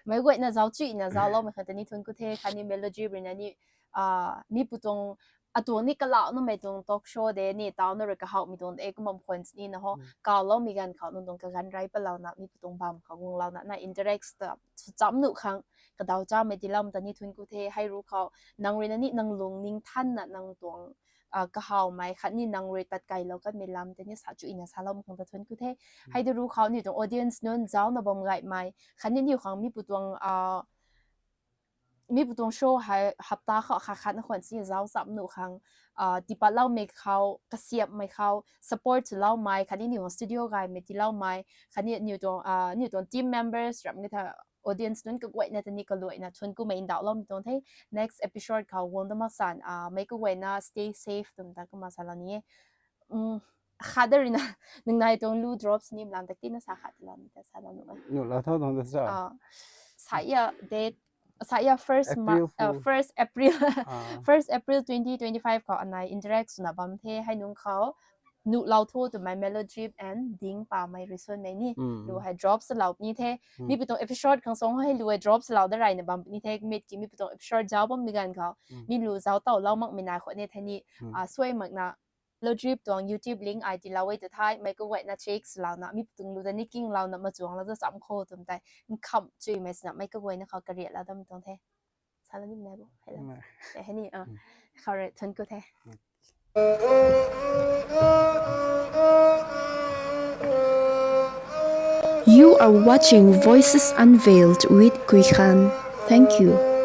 ไม่กว่าเนี่ยเจ้าจุยเนี่ยเจ้าเราไม่ขันจะนี่ทวนกูเทคันนี่เมโลดี้ปรีนี่มีปุตงตัวนี้ก็เล่านู่นไม่ตรงทอล์กโชว์เดนี่ตาวนู่นก็เขามีตรงเอกมัมคอนส์นี่นะฮะก่อนเรามีการเขาตรงกันไรไปเรานะมีปุตงบำเขาวงเรานะในอินเตอร์แอคต์จำหนุครั้งก็ดาวจ้าไม่ดีเราตอนนี้ทวนกูเทให้รู้เขานางเรนนี่นางลงนิ่งท่านน่ะนางตวงก็เขาไม่คันนี่นางเรตัดไก่แล้วก็ไม่ลำแต่นี่สาวจุอินะสาวเราคงจะทนกูเทให้ได้รู้เขานี่ตรงออเดียนส์นู้นเจ้าหน้าบ่มไก่ไม่คันนี่อยู่ของมีปุตวงโชว์ให้หับตาเขาคันคนที่เจ้าสับหนูครั้งที่ปัดเล่าไม่เขากระเสียบไม่เขา support เล่าไม่คันนี่อยู่ของสตูดิโอไก่ไม่ที่เล่าไม่คันนี่อยู่ตรง team members รับนี่ถ้าaudience นั้นก็ไว้ในตอนนี้ก็รวยนะชวนกูไม่อินดาวล้อมตรงที่ next episode เขาวนต้องมาสั่นไม่ก็ไว้นะ stay safe ตรงนั้นก็มาสั่นแล้วนี้ขาดเลยนะหนึ่งในตรง low drops นี่หลังจากที่น่าสาหัสแล้วนี่แต่สั่นแล้วหนูหนูเราเท่าตรงจะสั่นสายdate สาย first April 2025 เขาอันไหน interact สุนับบัมเทให้นุ่งเขานุเราโทษตัวไม่ melody and ดิ้งป่าไม่รีส่วนไม่นี่ดูให้ drop สลับนี่เท่มีเป็นตัว episode ของสองให้ดูให้ drop สลับได้ไรเนี่ยบัมนี่เท่มีกี่มีเป็นตัว episode เจ้าบัมมีกันเขามีรู้เจ้าเต่าเล่ามักไม่นายคนนี้เท่นี่ช่วยมักนะ melody ตัว YouTube link ไอที่เราไว้จะท้ายไม่ก็ไว้นะ check สลับนะมีเป็นตัวรู้แต่นี่กิ้งเรานะมาจวงเราจะซ้ำโคตรแต่มันคำจุยไม่สนับไม่ก็ไว้นะเขากระเดียดแล้วต้องตรงเท่สารนิดไหนบุให้แล้วแต่ให้นี่เขาเรทชนกูเท่ You are watching Voices Unveiled with Kui Khan. Thank you.